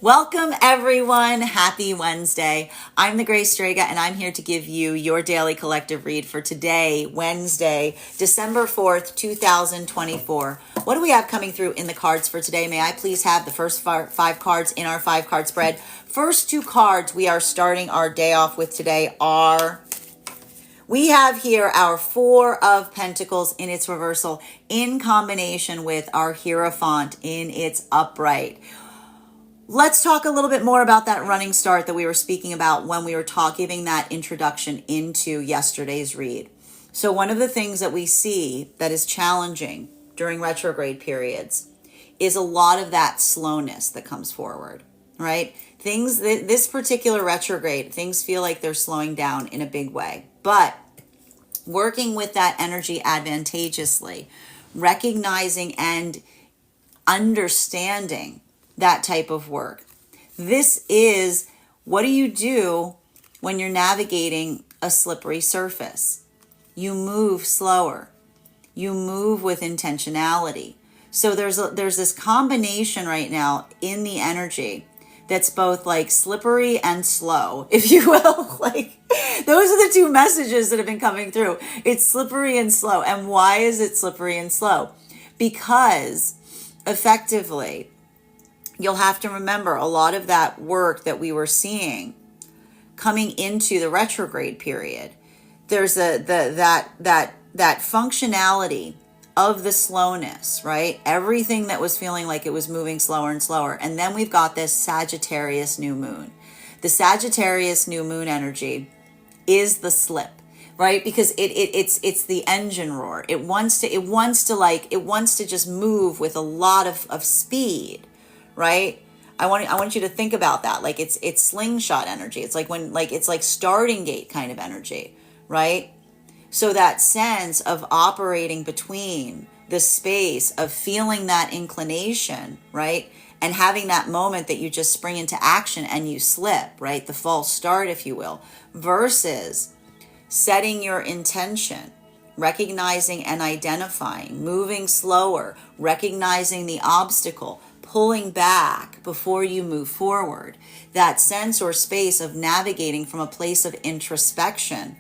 Welcome everyone. Happy Wednesday. I'm the Grace Strega and I'm here to give you your daily collective read for today, Wednesday, December 4th, 2024. What do we have coming through in the cards for today? May I please have the first five cards in our 5-card spread? First two cards we are starting our day off with today we have here our Four of Pentacles in its reversal in combination with our Hierophant in its upright. Let's talk a little bit more about that running start that we were speaking about when we were giving that introduction into yesterday's read. So one of the things that we see that is challenging during retrograde periods is a lot of that slowness that comes forward, right? This particular retrograde, things feel like they're slowing down in a big way. But working with that energy advantageously, recognizing and understanding that type of work. This is, what do you do when you're navigating a slippery surface? You move slower. You move with intentionality. So there's this combination right now in the energy that's both like slippery and slow, if you will. Like, those are the two messages that have been coming through. It's slippery and slow. And why is it slippery and slow? Because effectively, you'll have to remember a lot of that work that we were seeing coming into the retrograde period. There's that functionality of the slowness, right? Everything that was feeling like it was moving slower and slower. And then we've got this Sagittarius new moon. The Sagittarius new moon energy is the slip, right? Because it's the engine roar. It wants to just move with a lot of speed. Right? I want you to think about that. Like it's slingshot energy. It's like it's like starting gate kind of energy, right? So that sense of operating between the space of feeling that inclination, right? And having that moment that you just spring into action and you slip, right? The false start, if you will, versus setting your intention, recognizing and identifying, moving slower, recognizing the obstacle, pulling back before you move forward. That sense or space of navigating from a place of introspection.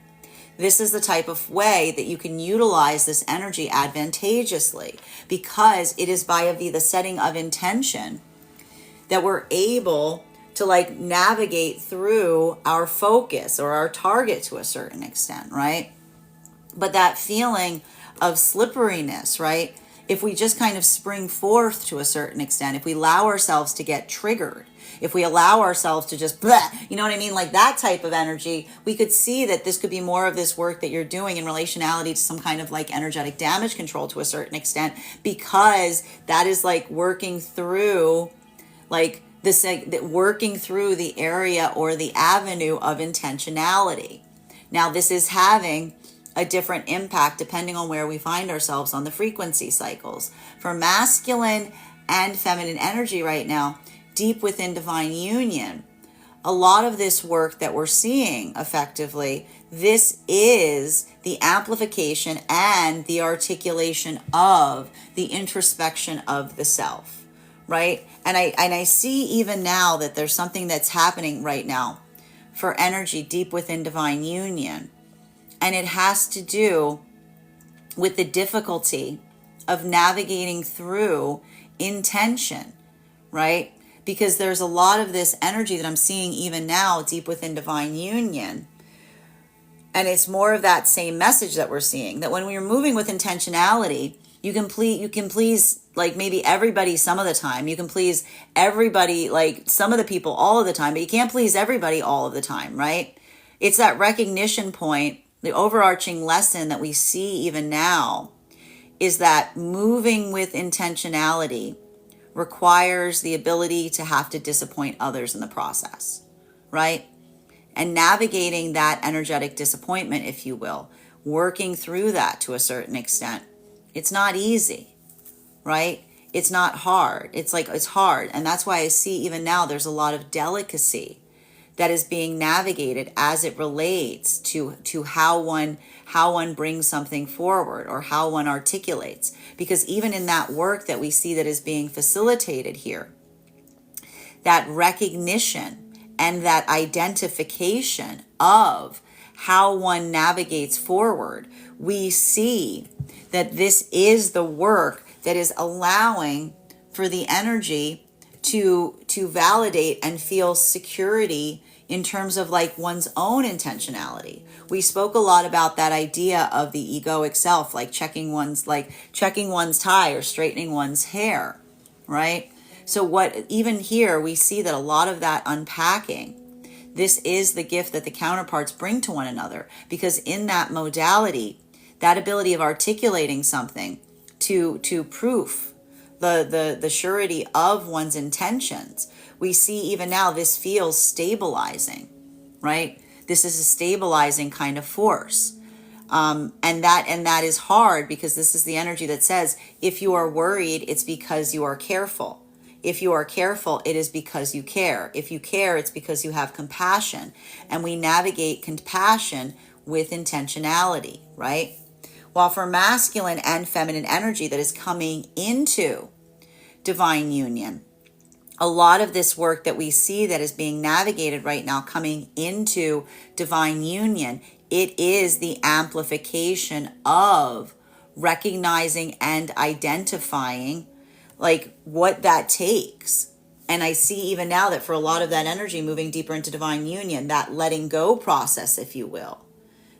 This is the type of way that you can utilize this energy advantageously, because it is by the setting of intention that we're able to navigate through our focus or our target to a certain extent, right? But that feeling of slipperiness, right? If we just kind of spring forth to a certain extent, if we allow ourselves to get triggered, if we allow ourselves to just, you know what I mean? Like that type of energy, we could see that this could be more of this work that you're doing in relationality to some kind of energetic damage control to a certain extent, because that is working through working through the area or the avenue of intentionality. Now, this is having a different impact depending on where we find ourselves on the frequency cycles. For masculine and feminine energy right now, deep within divine union, a lot of this work that we're seeing effectively, this is the amplification and the articulation of the introspection of the self, right? And I see even now that there's something that's happening right now for energy deep within divine union. And it has to do with the difficulty of navigating through intention, right? Because there's a lot of this energy that I'm seeing even now deep within divine union. And it's more of that same message that we're seeing, that when we're moving with intentionality, you can please maybe everybody some of the time. You can please everybody, some of the people all of the time, but you can't please everybody all of the time, right? It's that recognition point. The overarching lesson that we see even now is that moving with intentionality requires the ability to have to disappoint others in the process, right? And navigating that energetic disappointment, if you will, working through that to a certain extent. It's not easy, right? It's not hard. It's hard. And that's why I see even now there's a lot of delicacy that is being navigated as it relates to how one brings something forward or how one articulates. Because even in that work that we see that is being facilitated here, that recognition and that identification of how one navigates forward, we see that this is the work that is allowing for the energy to validate and feel security in terms of like one's own intentionality. We spoke a lot about that idea of the egoic self, like checking one's tie or straightening one's hair, right? So what, even here, we see that a lot of that unpacking, this is the gift that the counterparts bring to one another, because in that modality, that ability of articulating something to proof the surety of one's intentions, we see even now this feels stabilizing, right? This is a stabilizing kind of force. And that is hard, because this is the energy that says, if you are worried, it's because you are careful. If you are careful, it is because you care. If you care, it's because you have compassion. And we navigate compassion with intentionality, right? While for masculine and feminine energy that is coming into divine union, a lot of this work that we see that is being navigated right now coming into divine union, it is the amplification of recognizing and identifying like what that takes. And I see even now that for a lot of that energy moving deeper into divine union, that letting go process, if you will,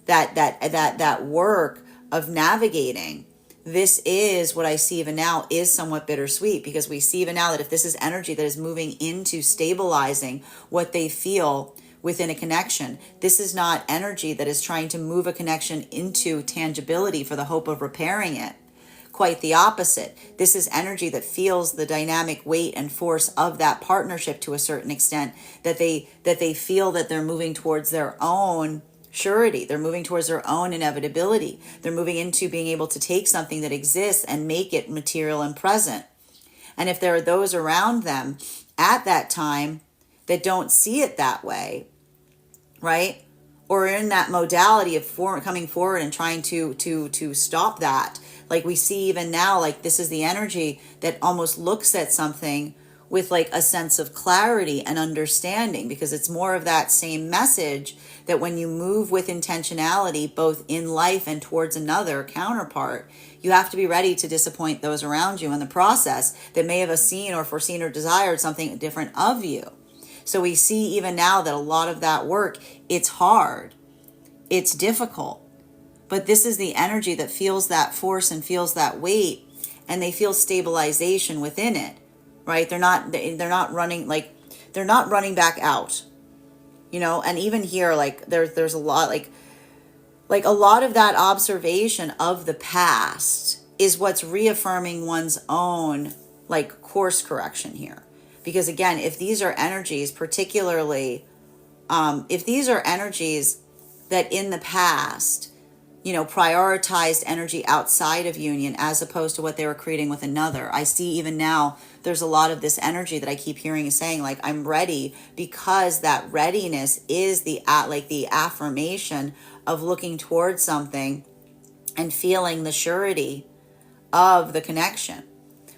that work of navigating, this is what I see even now is somewhat bittersweet, because we see even now that if this is energy that is moving into stabilizing what they feel within a connection, this is not energy that is trying to move a connection into tangibility for the hope of repairing it. Quite the opposite. This is energy that feels the dynamic weight and force of that partnership to a certain extent, that they feel that they're moving towards their own surety. They're moving towards their own inevitability. They're moving into being able to take something that exists and make it material and present. And if there are those around them at that time that don't see it that way, right? Or in that modality of coming forward and trying to stop that. Like we see even now, like this is the energy that almost looks at something with like a sense of clarity and understanding, because it's more of that same message that when you move with intentionality, both in life and towards another counterpart, you have to be ready to disappoint those around you in the process that may have seen or foreseen or desired something different of you. So we see even now that a lot of that work, it's hard, it's difficult, but this is the energy that feels that force and feels that weight, and they feel stabilization within it, right? They're not running back out, you know. And even here, like there's a lot, like a lot of that observation of the past is what's reaffirming one's own like course correction here. Because again, if these are energies, particularly, if these are energies that in the past, you know, prioritized energy outside of union as opposed to what they were creating with another, I see even now there's a lot of this energy that I keep hearing is saying like, I'm ready, because that readiness is the affirmation of looking towards something and feeling the surety of the connection.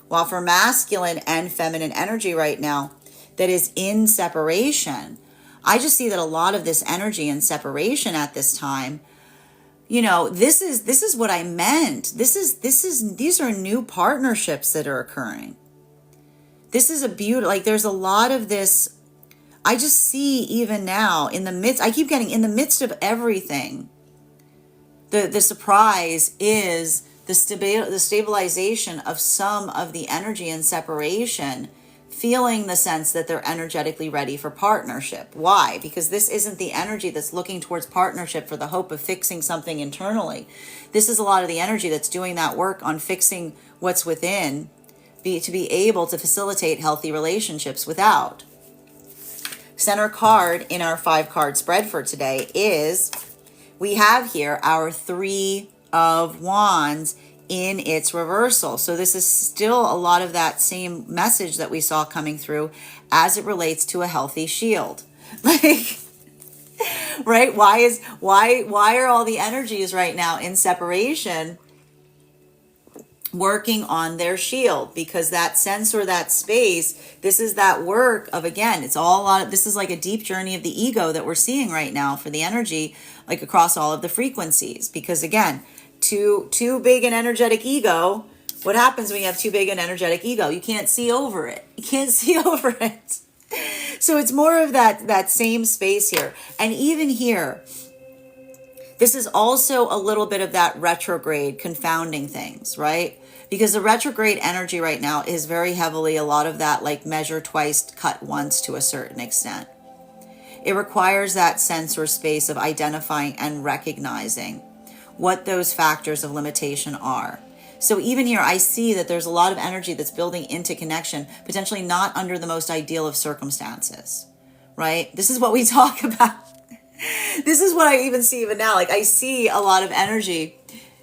While for masculine and feminine energy right now that is in separation, I just see that a lot of this energy in separation at this time, you know, this is what I meant. These are new partnerships that are occurring. This is a beauty, like there's a lot of this. I just see even now in the midst, I keep getting in the midst of everything. The surprise is the stabilization of some of the energy in separation, feeling the sense that they're energetically ready for partnership. Why? Because this isn't the energy that's looking towards partnership for the hope of fixing something internally. This is a lot of the energy that's doing that work on fixing what's within, to be able to facilitate healthy relationships without. Center card in our 5-card spread for today is, we have here our 3 of Wands in its reversal. So this is still a lot of that same message that we saw coming through as it relates to a healthy shield. Like, right? Why are all the energies right now in separation? working on their shield, because that sense or that space, this is that work of, again, it's all on, this is like a deep journey of the ego that we're seeing right now for the energy, like across all of the frequencies. Because again, too big an energetic ego, what happens when you have too big an energetic ego? You can't see over it. You can't see over it. So it's more of that same space here. And even here, this is also a little bit of that retrograde confounding things, right? Because the retrograde energy right now is very heavily a lot of that like measure twice, cut once to a certain extent. It requires that sense or space of identifying and recognizing what those factors of limitation are. So even here, I see that there's a lot of energy that's building into connection, potentially not under the most ideal of circumstances, right? This is what we talk about. This is what I even see even now. Like I see a lot of energy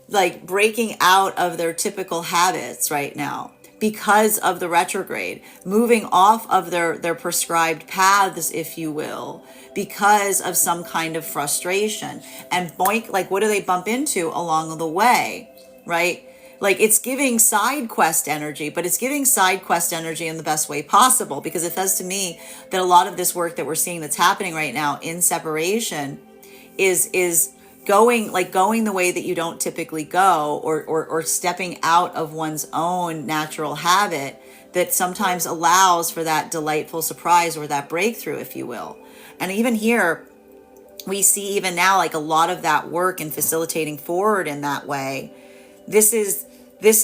like breaking out of their typical habits right now because of the retrograde, moving off of their prescribed paths, if you will, because of some kind of frustration. And boink, like what do they bump into along the way, right? Like it's giving side quest energy, but it's giving side quest energy in the best way possible, because it says to me that a lot of this work that we're seeing that's happening right now in separation is going the way that you don't typically go, or stepping out of one's own natural habit that sometimes allows for that delightful surprise or that breakthrough, if you will. And even here, we see even now like a lot of that work in facilitating forward in that way. This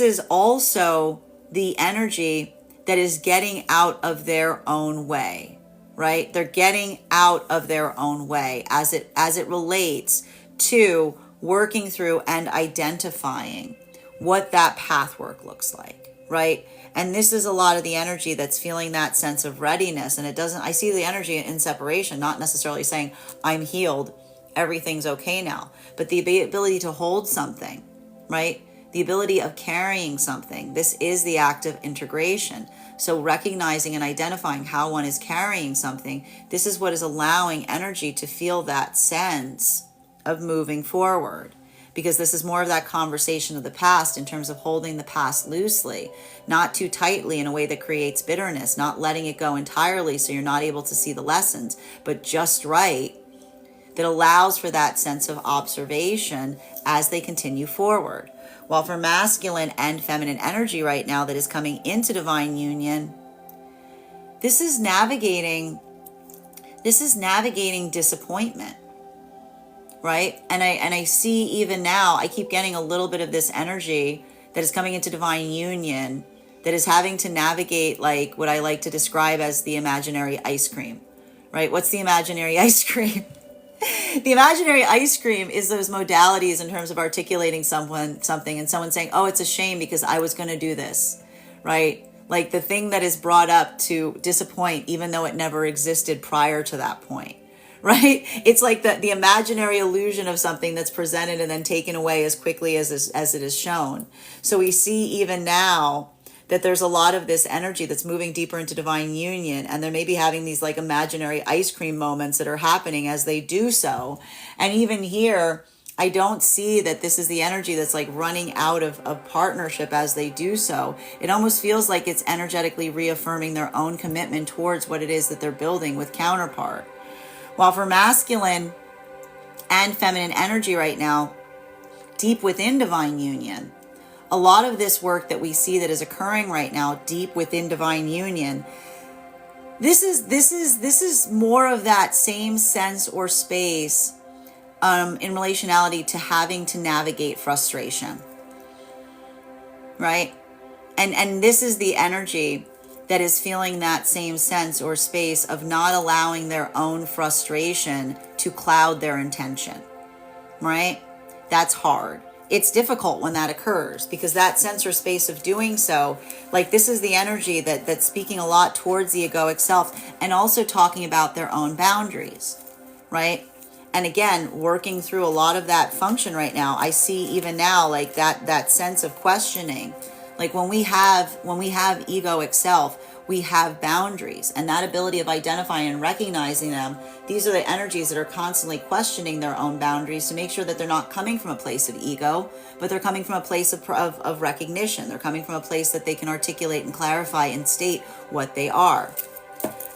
is also the energy that is getting out of their own way, right? They're getting out of their own way as it relates to working through and identifying what that path work looks like, right? And this is a lot of the energy that's feeling that sense of readiness. And I see the energy in separation, not necessarily saying I'm healed, everything's okay now, but the ability to hold something, right? The ability of carrying something. This is the act of integration. So recognizing and identifying how one is carrying something, this is what is allowing energy to feel that sense of moving forward. Because this is more of that conversation of the past in terms of holding the past loosely, not too tightly in a way that creates bitterness, not letting it go entirely so you're not able to see the lessons, but just right, that allows for that sense of observation as they continue forward. While for masculine and feminine energy right now that is coming into divine union, this is navigating disappointment, right? And I see even now, I keep getting a little bit of this energy that is coming into divine union that is having to navigate like what I like to describe as the imaginary ice cream, right? What's the imaginary ice cream? The imaginary ice cream is those modalities in terms of articulating something and someone saying, oh, it's a shame because I was going to do this, right? Like the thing that is brought up to disappoint, even though it never existed prior to that point, right? It's like the imaginary illusion of something that's presented and then taken away as quickly as it is shown. So we see even now that there's a lot of this energy that's moving deeper into divine union, and they're maybe having these like imaginary ice cream moments that are happening as they do so. And even here, I don't see that this is the energy that's like running out of partnership as they do so. It almost feels like it's energetically reaffirming their own commitment towards what it is that they're building with counterpart. While for masculine and feminine energy right now, deep within divine union, a lot of this work that we see that is occurring right now, deep within divine union, this is more of that same sense or space in relationality to having to navigate frustration, right? And this is the energy that is feeling that same sense or space of not allowing their own frustration to cloud their intention, right? That's hard. It's difficult when that occurs, because that sense or space of doing so, like this is the energy that's speaking a lot towards the egoic self, and also talking about their own boundaries, right? And again, working through a lot of that function right now. I see even now like that sense of questioning. Like when we have egoic self, we have boundaries. And that ability of identifying and recognizing them, these are the energies that are constantly questioning their own boundaries to make sure that they're not coming from a place of ego, but they're coming from a place of recognition. They're coming from a place that they can articulate and clarify and state what they are.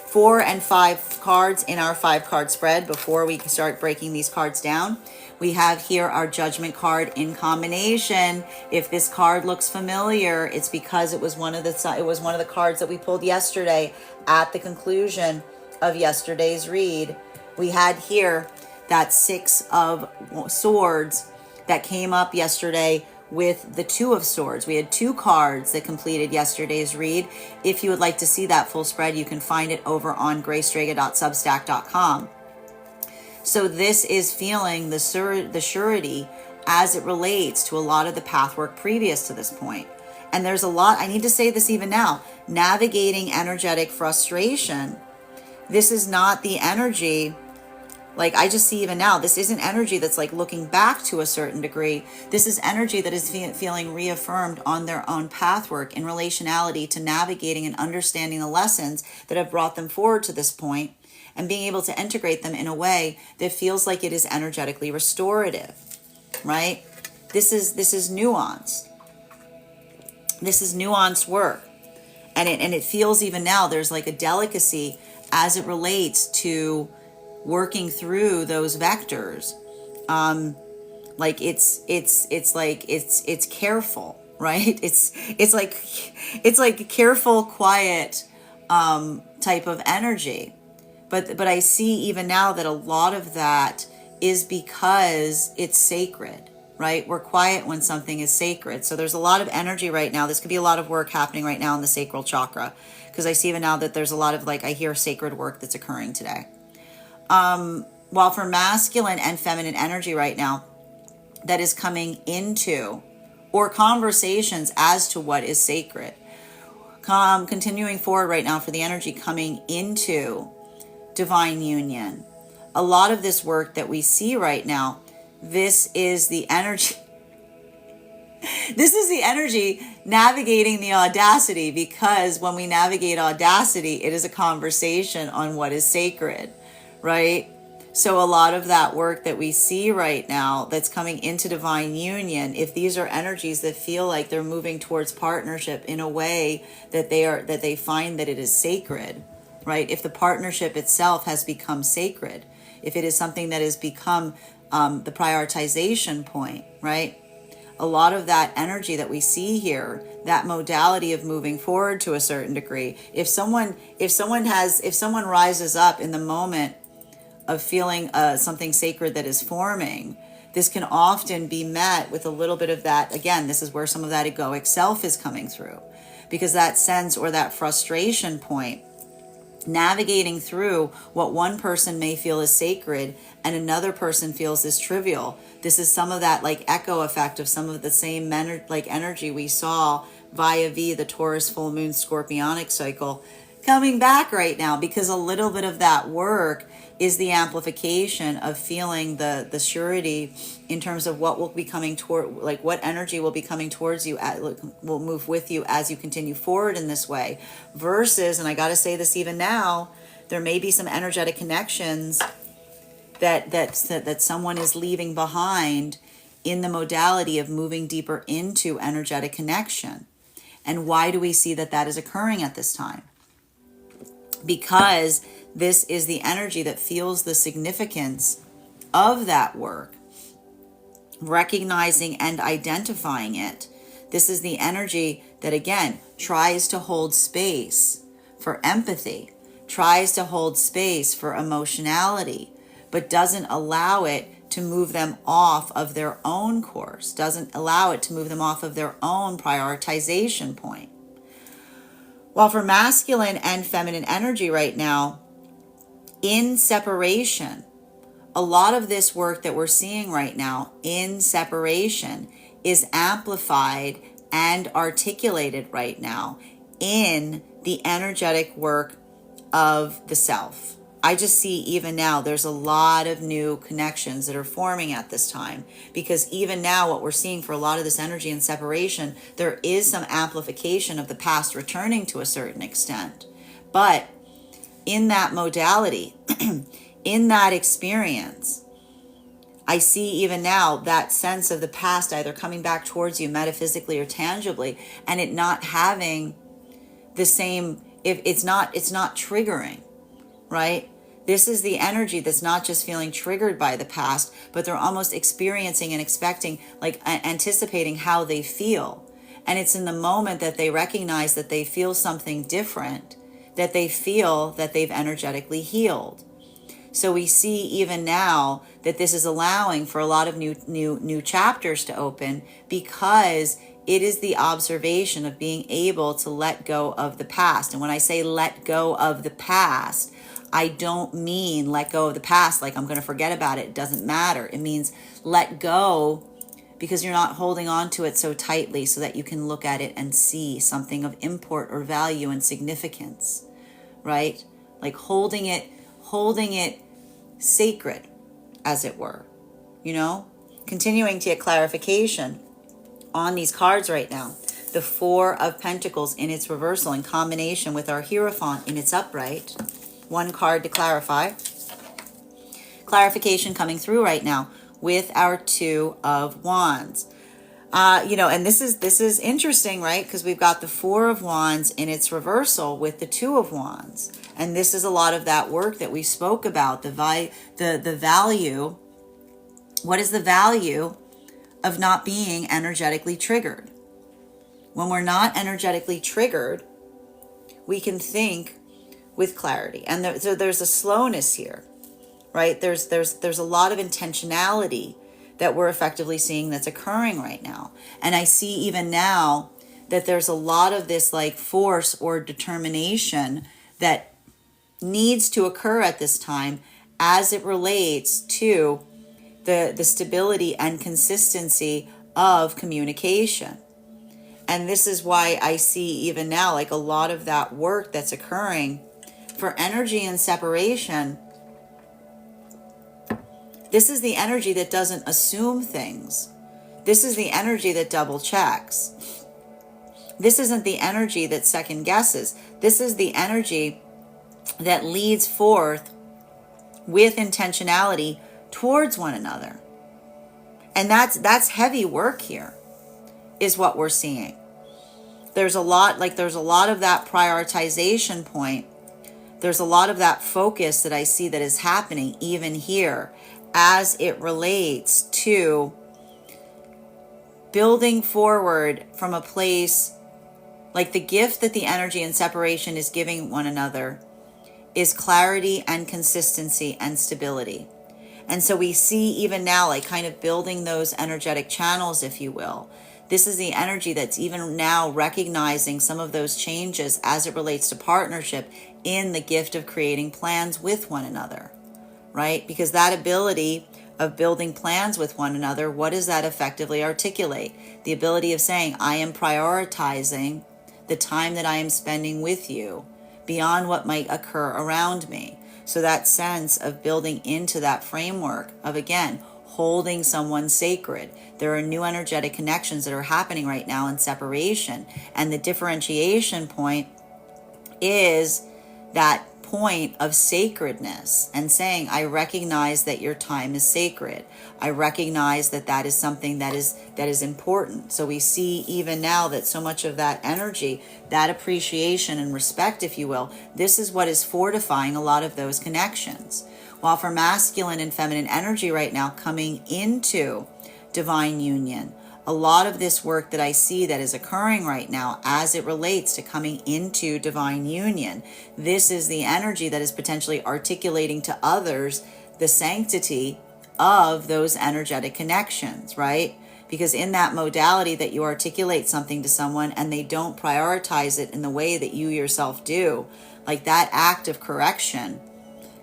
4 and 5 cards in our 5-card spread. Before we start breaking these cards down, we have here our Judgment card in combination. If this card looks familiar, it's because it was one of the cards that we pulled yesterday at the conclusion of yesterday's read. We had here that 6 of Swords that came up yesterday with the 2 of Swords. We had 2 cards that completed yesterday's read. If you would like to see that full spread, you can find it over on graystrega.substack.com. So this is feeling the surety as it relates to a lot of the path work previous to this point. And there's a lot, I need to say this even now, navigating energetic frustration. This is not the energy, like I just see even now, this isn't energy that's like looking back to a certain degree. This is energy that is feeling reaffirmed on their own path work in relationality to navigating and understanding the lessons that have brought them forward to this point, and being able to integrate them in a way that feels like it is energetically restorative, right? This is nuance. This is nuanced work. And it feels even now there's like a delicacy as it relates to working through those vectors. Like it's careful, right? It's like careful, quiet type of energy. But I see even now that a lot of that is because it's sacred, right? We're quiet when something is sacred. So there's a lot of energy right now. This could be a lot of work happening right now in the sacral chakra, because I see even now that there's a lot of, like, I hear sacred work that's occurring today. While for masculine and feminine energy right now, that is coming into, or conversations as to what is sacred, continuing forward right now for the energy coming into divine union. A lot of this work that we see right now, this is the energy. This is the energy navigating the audacity, because when we navigate audacity, it is a conversation on what is sacred, right? So a lot of that work that we see right now that's coming into divine union, if these are energies that feel like they're moving towards partnership in a way that they find that it is sacred, right? If the partnership itself has become sacred, if it is something that has become the prioritization point, right? A lot of that energy that we see here, that modality of moving forward to a certain degree, if someone rises up in the moment of feeling something sacred that is forming, this can often be met with a little bit of that. Again, this is where some of that egoic self is coming through, because that sense or that frustration point, navigating through what one person may feel is sacred and another person feels is trivial. This is some of that like echo effect of some of the same like energy we saw via the Taurus full moon scorpionic cycle coming back right now, because a little bit of that work is the amplification of feeling the surety in terms of what will be coming toward, like what energy will be coming towards you, will move with you as you continue forward in this way, versus, and I got to say this even now, there may be some energetic connections that someone is leaving behind in the modality of moving deeper into energetic connection. And why do we see that is occurring at this time? Because this is the energy that feels the significance of that work, recognizing and identifying it. This is the energy that, again, tries to hold space for empathy, tries to hold space for emotionality, but doesn't allow it to move them off of their own course, doesn't allow it to move them off of their own prioritization point. While for masculine and feminine energy right now, in separation, a lot of this work that we're seeing right now in separation is amplified and articulated right now in the energetic work of the self, I just see even now there's a lot of new connections that are forming at this time, because even now what we're seeing for a lot of this energy and separation, there is some amplification of the past returning to a certain extent. But in that modality, in that experience, I see even now that sense of the past either coming back towards you metaphysically or tangibly, and it not having the same, if it's not triggering, right? This is the energy that's not just feeling triggered by the past, but they're almost experiencing and expecting, like anticipating how they feel. And it's in the moment that they recognize that they feel something different, that they feel that they've energetically healed. So we see even now that this is allowing for a lot of new chapters to open, because it is the observation of being able to let go of the past. And when I say let go of the past, I don't mean let go of the past like I'm going to forget about it. It doesn't matter. It means let go because you're not holding on to it so tightly so that you can look at it and see something of import or value and significance, right? Like holding it sacred, as it were, Continuing to get clarification on these cards right now. The Four of Pentacles in its reversal in combination with our Hierophant in its upright. One card to clarify. Clarification coming through right now with our Two of Wands. And this is interesting, right? Because we've got the Four of Wands in its reversal with the Two of Wands. And this is a lot of that work that we spoke about, the value. What is the value of not being energetically triggered? When we're not energetically triggered, we can think with clarity. And so there's a slowness here, right? There's a lot of intentionality that we're effectively seeing that's occurring right now. And I see even now that there's a lot of this like force or determination that needs to occur at this time as it relates to the stability and consistency of communication. And this is why I see even now like a lot of that work that's occurring for energy and separation. This is the energy that doesn't assume things. This is the energy that double checks. This isn't the energy that second guesses. This is the energy that leads forth with intentionality towards one another. And that's heavy work here, is what we're seeing. There's a lot of that prioritization point. There's a lot of that focus that I see that is happening even here as it relates to building forward from a place like the gift that the energy and separation is giving one another is clarity and consistency and stability. And so we see even now like kind of building those energetic channels, if you will. This is the energy that's even now recognizing some of those changes as it relates to partnership in the gift of creating plans with one another, right? Because that ability of building plans with one another, what does that effectively articulate? The ability of saying, I am prioritizing the time that I am spending with you beyond what might occur around me. So that sense of building into that framework of, again, holding someone sacred. There are new energetic connections that are happening right now in separation. And the differentiation point is that point of sacredness and saying, I recognize that your time is sacred. I recognize that that is something that is important. So we see even now that so much of that energy, that appreciation and respect, if you will, this is what is fortifying a lot of those connections. While for masculine and feminine energy right now coming into divine union, a lot of this work that I see that is occurring right now as it relates to coming into divine union, this is the energy that is potentially articulating to others the sanctity of those energetic connections, right? Because in that modality that you articulate something to someone and they don't prioritize it in the way that you yourself do, like that act of correction,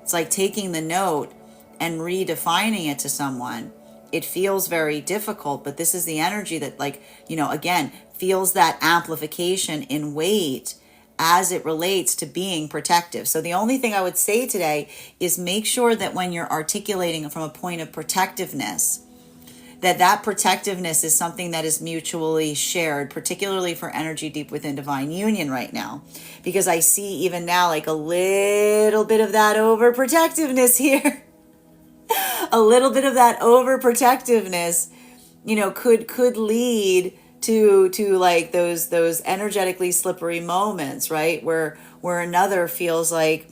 it's like taking the note and redefining it to someone. It feels very difficult, but this is the energy that, like, again, feels that amplification in weight as it relates to being protective. So the only thing I would say today is make sure that when you're articulating from a point of protectiveness, that protectiveness is something that is mutually shared, particularly for energy deep within divine union right now. Because I see even now like a little bit of that overprotectiveness here. A little bit of that overprotectiveness, could lead to like those energetically slippery moments, right? Where another feels like,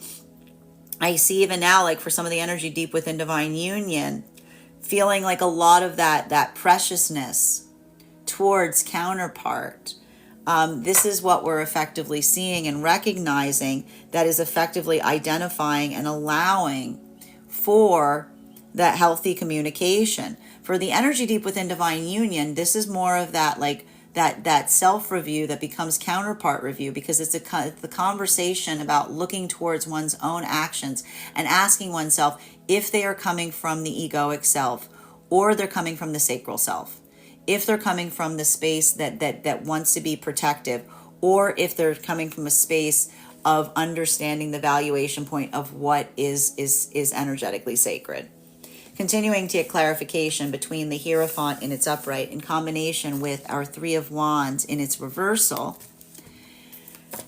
I see even now, like for some of the energy deep within divine union, feeling like a lot of that preciousness towards counterpart. This is what we're effectively seeing and recognizing, that is effectively identifying and allowing for that healthy communication. For the energy deep within divine union, this is more of that like that self-review that becomes counterpart review, because it's the conversation about looking towards one's own actions and asking oneself if they are coming from the egoic self or they're coming from the sacral self. If they're coming from the space that wants to be protective, or if they're coming from a space of understanding the valuation point of what is energetically sacred. Continuing to get clarification between the Hierophant in its upright in combination with our Three of Wands in its reversal.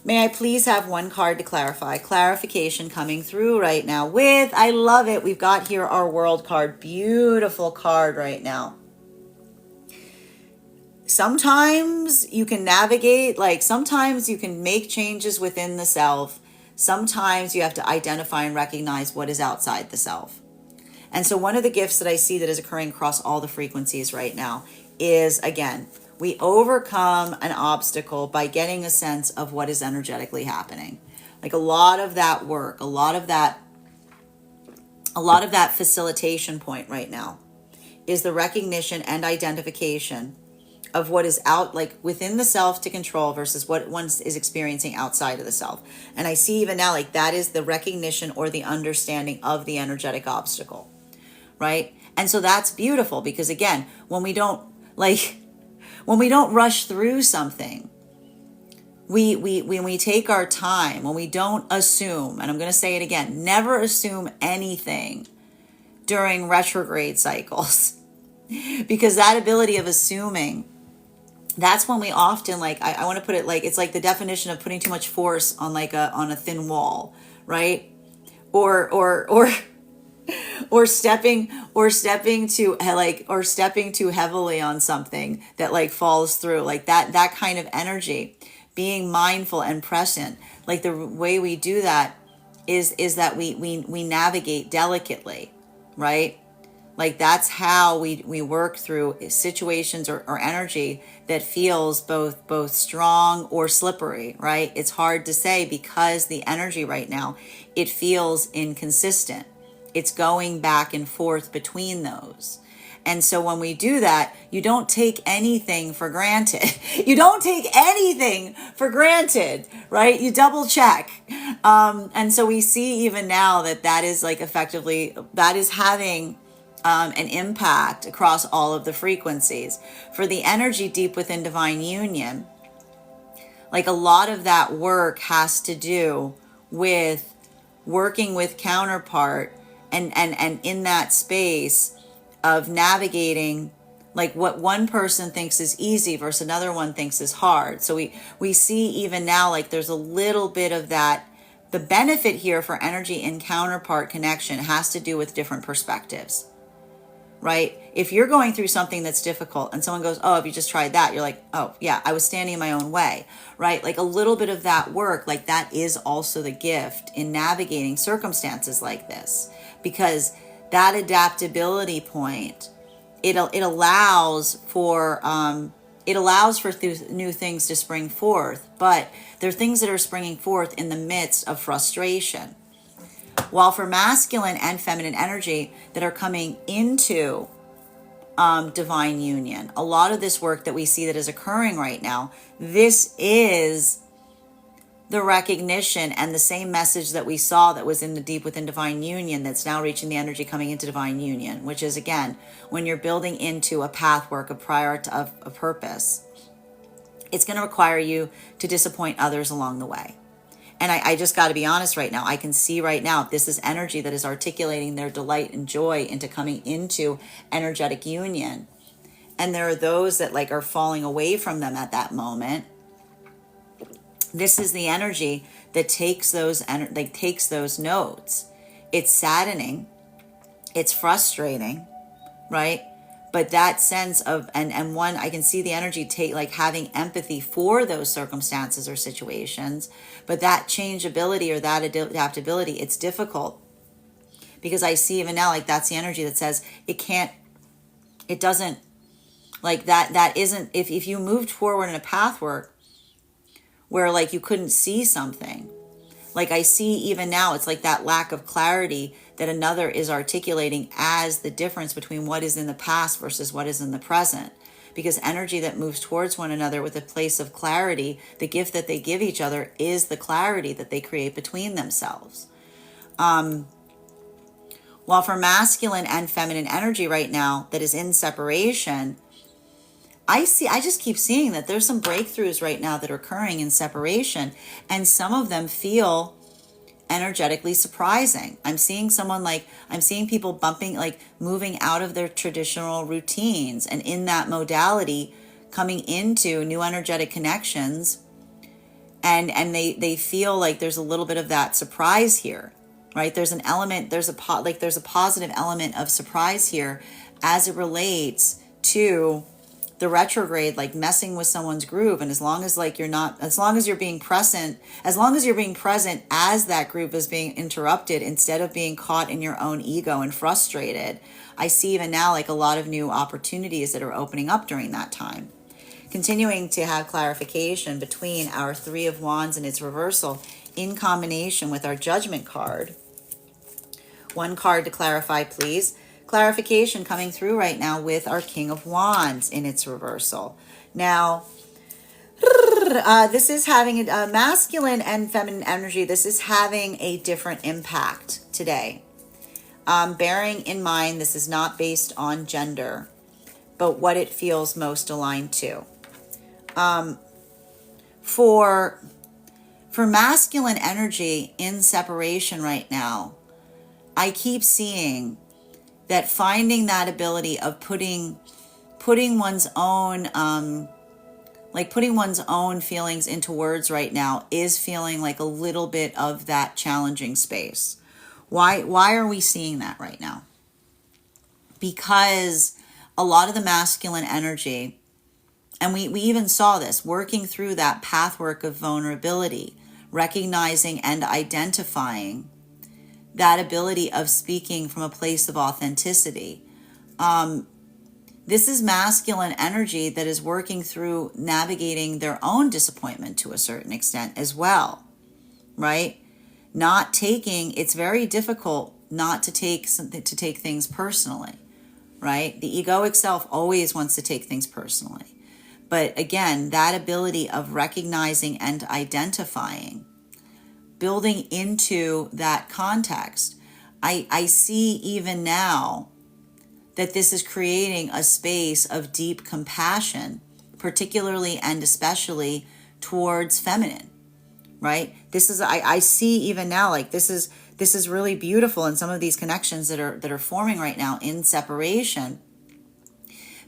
May I please have one card to clarify? Clarification coming through right now with, I love it, we've got here our World card. Beautiful card right now. Sometimes you can navigate, like sometimes you can make changes within the self. Sometimes you have to identify and recognize what is outside the self. And so one of the gifts that I see that is occurring across all the frequencies right now is, again, we overcome an obstacle by getting a sense of what is energetically happening. Like a lot of that work, a lot of that facilitation point right now is the recognition and identification of what is out, like within the self to control versus what one is experiencing outside of the self. And I see even now, like that is the recognition or the understanding of the energetic obstacle. Right? And so that's beautiful, because again, when we don't rush through something, when we take our time, when we don't assume, and I'm going to say it again, never assume anything during retrograde cycles, because that ability of assuming, that's when we often, like, I want to put it like, it's like the definition of putting too much force on like on a thin wall, right? Or stepping too heavily on something that like falls through, like that kind of energy. Being mindful and present, like the way we do that is that we navigate delicately, right? Like that's how we work through situations or energy that feels both strong or slippery, right? It's hard to say because the energy right now, it feels inconsistent. It's going back and forth between those. And so when we do that, you don't take anything for granted. You don't take anything for granted, right? You double check. And so we see even now that is like effectively, that is having an impact across all of the frequencies. For the energy deep within divine union, like a lot of that work has to do with working with counterpart and in that space of navigating like what one person thinks is easy versus another one thinks is hard. So we see even now like there's a little bit of that. The benefit here for energy in counterpart connection has to do with different perspectives, right? If you're going through something that's difficult and someone goes, oh, have you just tried that? You're like, oh yeah, I was standing in my own way, right? Like a little bit of that work, like that is also the gift in navigating circumstances like this, because that adaptability point, it allows for new things to spring forth, but there are things that are springing forth in the midst of frustration. While for masculine and feminine energy that are coming into divine union, a lot of this work that we see that is occurring right now, this is the recognition and the same message that we saw that was in the deep within divine union that's now reaching the energy coming into divine union, which is again, when you're building into a pathwork, a purpose, it's going to require you to disappoint others along the way. And I just got to be honest right now. I can see right now this is energy that is articulating their delight and joy into coming into energetic union. And there are those that like are falling away from them at that moment. This is the energy that takes those takes those notes. It's saddening. It's frustrating, right? But that sense of, and one, I can see the energy take like having empathy for those circumstances or situations, but that changeability or that adaptability, it's difficult because I see even now, like that's the energy that says it doesn't, like that isn't, if you moved forward in a pathwork where like you couldn't see something, like I see even now, it's like that lack of clarity that another is articulating as the difference between what is in the past versus what is in the present. Because energy that moves towards one another with a place of clarity, the gift that they give each other is the clarity that they create between themselves. While for masculine and feminine energy right now that is in separation, I just keep seeing that there's some breakthroughs right now that are occurring in separation, and some of them feel energetically surprising. I'm seeing people bumping, like moving out of their traditional routines, and in that modality coming into new energetic connections, and they feel like there's a little bit of that surprise here, right? There's an element, there's a positive element of surprise here as it relates to the retrograde, like messing with someone's groove. And as long as you're being present as that groove is being interrupted, instead of being caught in your own ego and frustrated, I see even now like a lot of new opportunities that are opening up during that time. Continuing to have clarification between our Three of Wands and its reversal in combination with our Judgment card. One card to clarify, please. Clarification coming through right now with our King of Wands in its reversal. Now, this is having a masculine and feminine energy. This is having a different impact today. Bearing in mind, this is not based on gender, but what it feels most aligned to. For masculine energy in separation right now, I keep seeing that finding that ability of putting one's own feelings into words right now is feeling like a little bit of that challenging space. Why are we seeing that right now? Because a lot of the masculine energy, and we even saw this working through that pathwork of vulnerability, recognizing and identifying that ability of speaking from a place of authenticity. This is masculine energy that is working through navigating their own disappointment to a certain extent as well, right? It's very difficult not to take things personally, right? The egoic self always wants to take things personally. But again, that ability of recognizing and identifying, building into that context, I see even now that this is creating a space of deep compassion, particularly and especially towards feminine, right? I see even now, like this is really beautiful in some of these connections that are forming right now in separation,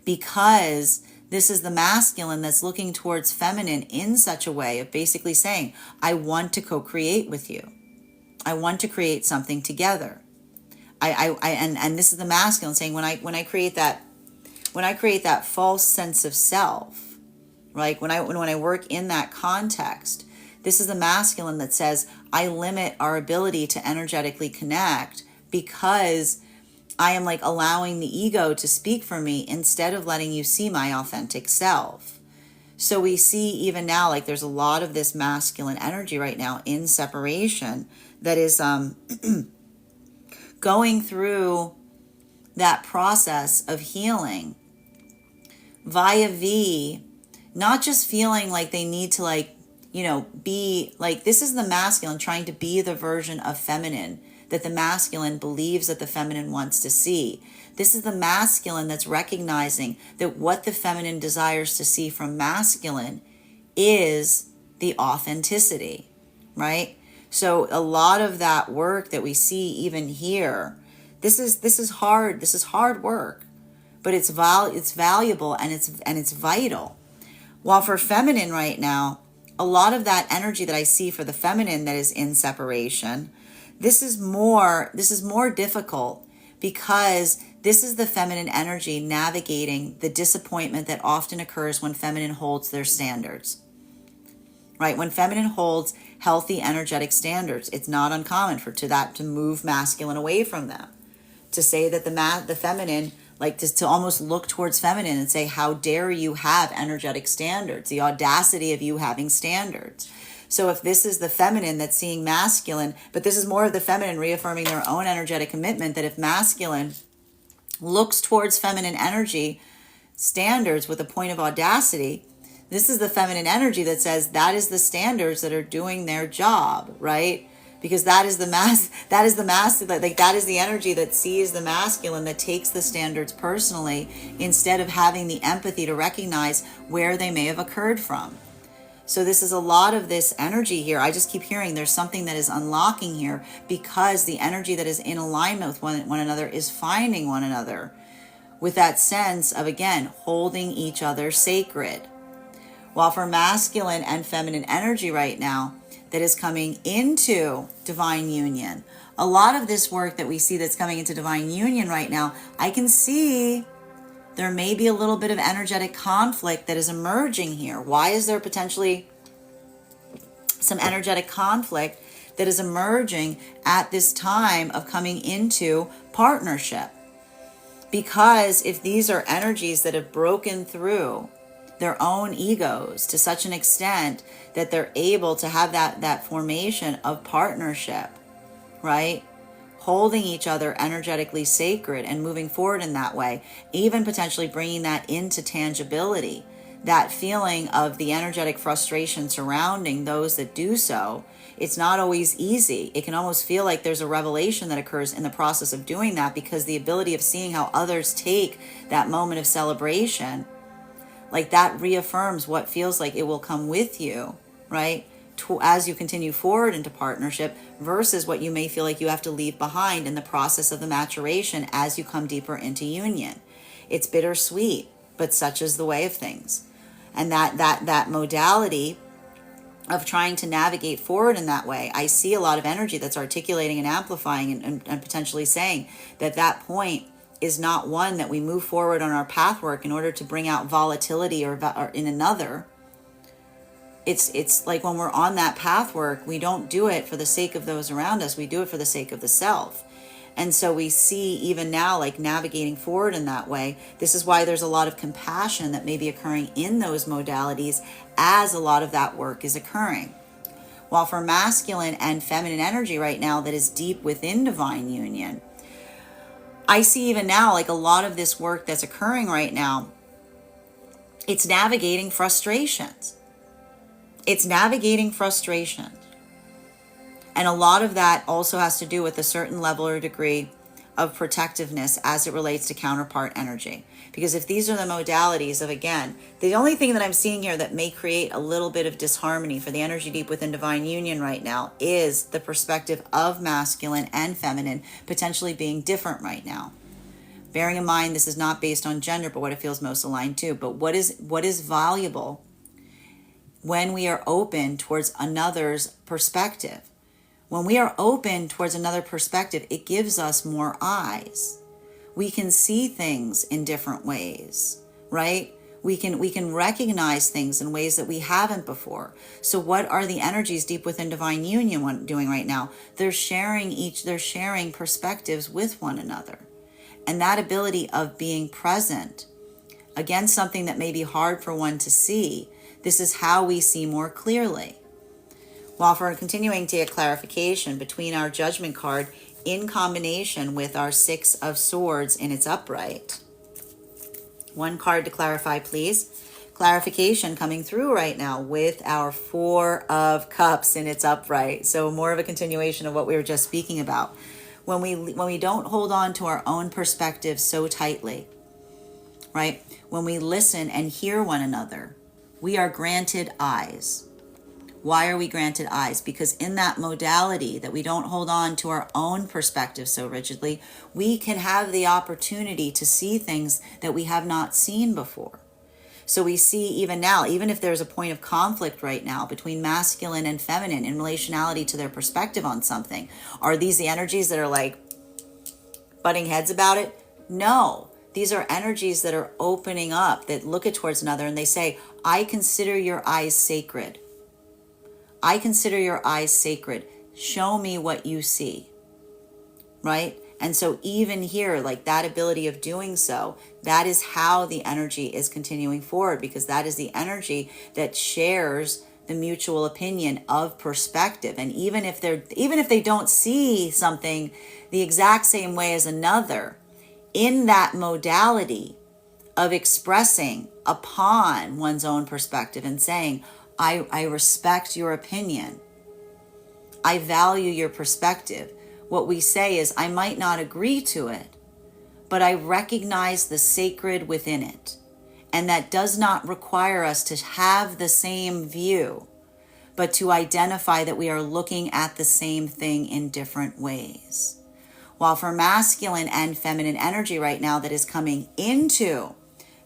because this is the masculine that's looking towards feminine in such a way of basically saying, I want to co-create with you. I want to create something together. And this is the masculine saying, when I create that false sense of self, right? When I work in that context, this is the masculine that says, I limit our ability to energetically connect because I am like allowing the ego to speak for me instead of letting you see my authentic self. So we see even now, like there's a lot of this masculine energy right now in separation that is going through that process of healing via not just feeling like they need to be like, this is the masculine trying to be the version of feminine that the masculine believes that the feminine wants to see. This is the masculine that's recognizing that what the feminine desires to see from masculine is the authenticity, right? So a lot of that work that we see even here, this is hard. This is hard work, but it's valuable, and it's vital. While for feminine right now, a lot of that energy that I see for the feminine that is in separation, this is more difficult, because this is the feminine energy navigating the disappointment that often occurs when feminine holds their standards. Right? When feminine holds healthy energetic standards, it's not uncommon to move masculine away from them. To say that the feminine, like to almost look towards feminine and say, how dare you have energetic standards, the audacity of you having standards. So if this is the feminine that's seeing masculine, but this is more of the feminine reaffirming their own energetic commitment, that if masculine looks towards feminine energy standards with a point of audacity, this is the feminine energy that says that is the standards that are doing their job, right? Because that is the energy that sees the masculine, that takes the standards personally, instead of having the empathy to recognize where they may have occurred from. So this is a lot of this energy here. I just keep hearing there's something that is unlocking here, because the energy that is in alignment with one another is finding one another with that sense of, again, holding each other sacred. While for masculine and feminine energy right now that is coming into divine union, a lot of this work that we see that's coming into divine union right now, I can see there may be a little bit of energetic conflict that is emerging here. Why is there potentially some energetic conflict that is emerging at this time of coming into partnership? Because if these are energies that have broken through their own egos to such an extent that they're able to have that formation of partnership, right? Holding each other energetically sacred and moving forward in that way, even potentially bringing that into tangibility, that feeling of the energetic frustration surrounding those that do so. It's not always easy. It can almost feel like there's a revelation that occurs in the process of doing that, because the ability of seeing how others take that moment of celebration, like that reaffirms what feels like it will come with you, right? As you continue forward into partnership, versus what you may feel like you have to leave behind in the process of the maturation as you come deeper into union. It's bittersweet, but such is the way of things. And that modality of trying to navigate forward in that way, I see a lot of energy that's articulating and amplifying and potentially saying that point is not one that we move forward on our path work in order to bring out volatility or in another. It's like when we're on that path work, we don't do it for the sake of those around us. We do it for the sake of the self. And so we see even now, like navigating forward in that way, this is why there's a lot of compassion that may be occurring in those modalities as a lot of that work is occurring. While for masculine and feminine energy right now that is deep within divine union, I see even now, like a lot of this work that's occurring right now, it's navigating frustrations. It's navigating frustrations. And a lot of that also has to do with a certain level or degree of protectiveness as it relates to counterpart energy. Because if these are the modalities of, again, the only thing that I'm seeing here that may create a little bit of disharmony for the energy deep within divine union right now is the perspective of masculine and feminine potentially being different right now. Bearing in mind, this is not based on gender, but what it feels most aligned to. But what is valuable when we are open towards another's perspective? When we are open towards another perspective, it gives us more eyes. We can see things in different ways, right? We can recognize things in ways that we haven't before. So what are the energies deep within divine union doing right now? They're sharing perspectives with one another. And that ability of being present against something that may be hard for one to see, this is how we see more clearly. While for continuing to get clarification between our judgment card in combination with our 6 of Swords in its upright. One card to clarify, please. Clarification coming through right now with our 4 of Cups in its upright. So more of a continuation of what we were just speaking about. When we don't hold on to our own perspective so tightly, right? When we listen and hear one another, we are granted eyes. Why are we granted eyes? Because in that modality that we don't hold on to our own perspective so rigidly, we can have the opportunity to see things that we have not seen before. So we see even now, even if there's a point of conflict right now between masculine and feminine in relationality to their perspective on something, are these the energies that are like butting heads about it? No. These are energies that are opening up, that look at towards another and they say, I consider your eyes sacred. I consider your eyes sacred. Show me what you see. Right? And so even here, like that ability of doing so, that is how the energy is continuing forward, because that is the energy that shares the mutual opinion of perspective. And even if they don't see something the exact same way as another, in that modality of expressing upon one's own perspective and saying, I respect your opinion. I value your perspective. What we say is, I might not agree to it, but I recognize the sacred within it. And that does not require us to have the same view, but to identify that we are looking at the same thing in different ways. While for masculine and feminine energy right now that is coming into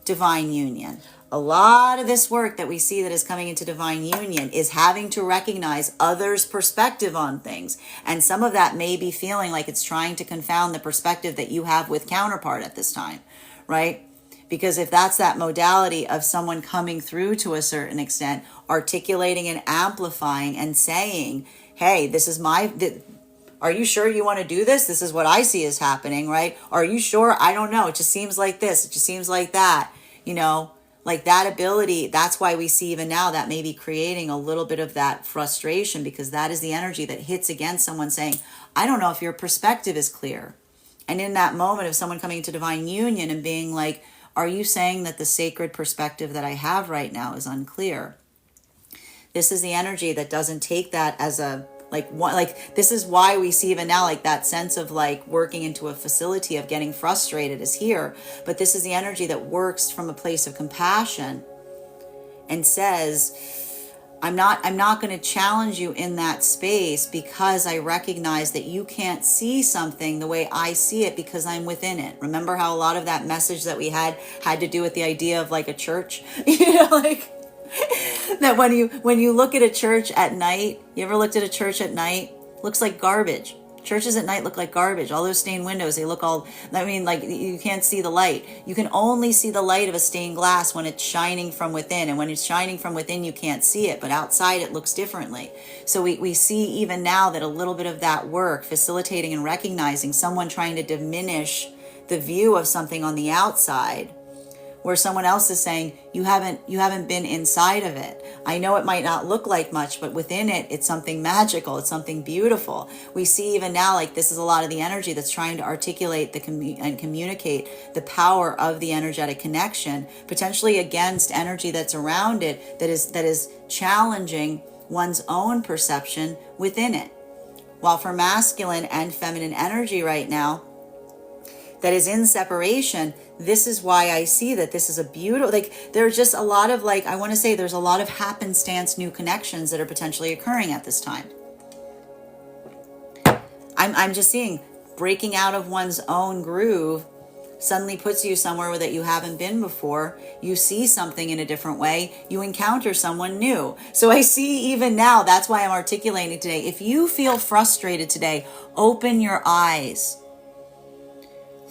divine union, a lot of this work that we see that is coming into divine union is having to recognize others' perspective on things. And some of that may be feeling like it's trying to confound the perspective that you have with counterpart at this time, right? Because if that's that modality of someone coming through to a certain extent, articulating and amplifying and saying, hey, this is are you sure you want to do this? This is what I see is happening, right? Are you sure? I don't know. It just seems like this. It just seems like that, like that ability. That's why we see even now that may be creating a little bit of that frustration, because that is the energy that hits against someone saying, I don't know if your perspective is clear. And in that moment of someone coming into divine union and being like, are you saying that the sacred perspective that I have right now is unclear? This is the energy that doesn't take that as a this is why we see even now like that sense of like working into a facility of getting frustrated is here. But this is the energy that works from a place of compassion and says, I'm not going to challenge you in that space, because I recognize that you can't see something the way I see it because I'm within it. Remember how a lot of that message that we had to do with the idea of like a church, that when you look at a church at night, you ever looked at a church at night? Looks like garbage. Churches at night look like garbage. All those stained windows, they look like you can't see the light. You can only see the light of a stained glass when it's shining from within. And when it's shining from within, you can't see it. But outside, it looks differently. So we see even now that a little bit of that work, facilitating and recognizing someone trying to diminish the view of something on the outside, where someone else is saying, you haven't been inside of it. I know it might not look like much, but within it, it's something magical. It's something beautiful. We see even now, like this is a lot of the energy that's trying to articulate and communicate the power of the energetic connection, potentially against energy that's around it that is challenging one's own perception within it. While for masculine and feminine energy right now, that is in separation, this is why I see that this is a beautiful, there's just a lot of I want to say there's a lot of happenstance new connections that are potentially occurring at this time. I'm just seeing breaking out of one's own groove suddenly puts you somewhere that you haven't been before. You see something in a different way. You encounter someone new. So I see even now, that's why I'm articulating today. If you feel frustrated today, open your eyes.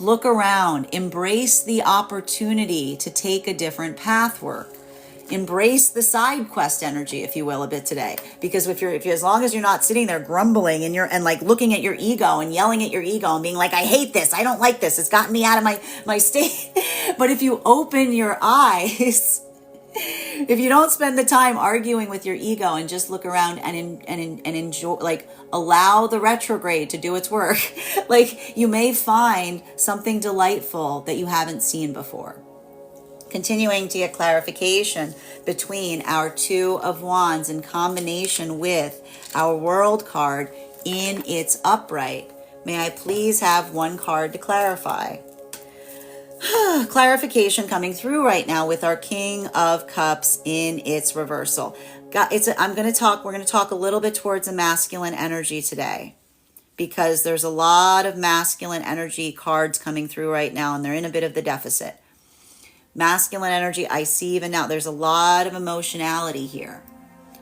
Look around, embrace the opportunity to take a different path work. Embrace the side quest energy, if you will, a bit today. Because if you're as long as you're not sitting there grumbling and looking at your ego and yelling at your ego and being like, I hate this, I don't like this, it's gotten me out of my state. But if you open your eyes, if you don't spend the time arguing with your ego and just look around and enjoy, allow the retrograde to do its work, you may find something delightful that you haven't seen before. Continuing to get clarification between our Two of Wands in combination with our World card in its upright. May I please have one card to clarify? Clarification coming through right now with our King of Cups in its reversal. we're going to talk a little bit towards the masculine energy today, because there's a lot of masculine energy cards coming through right now, and they're in a bit of the deficit. Masculine energy, I see even now, there's a lot of emotionality here.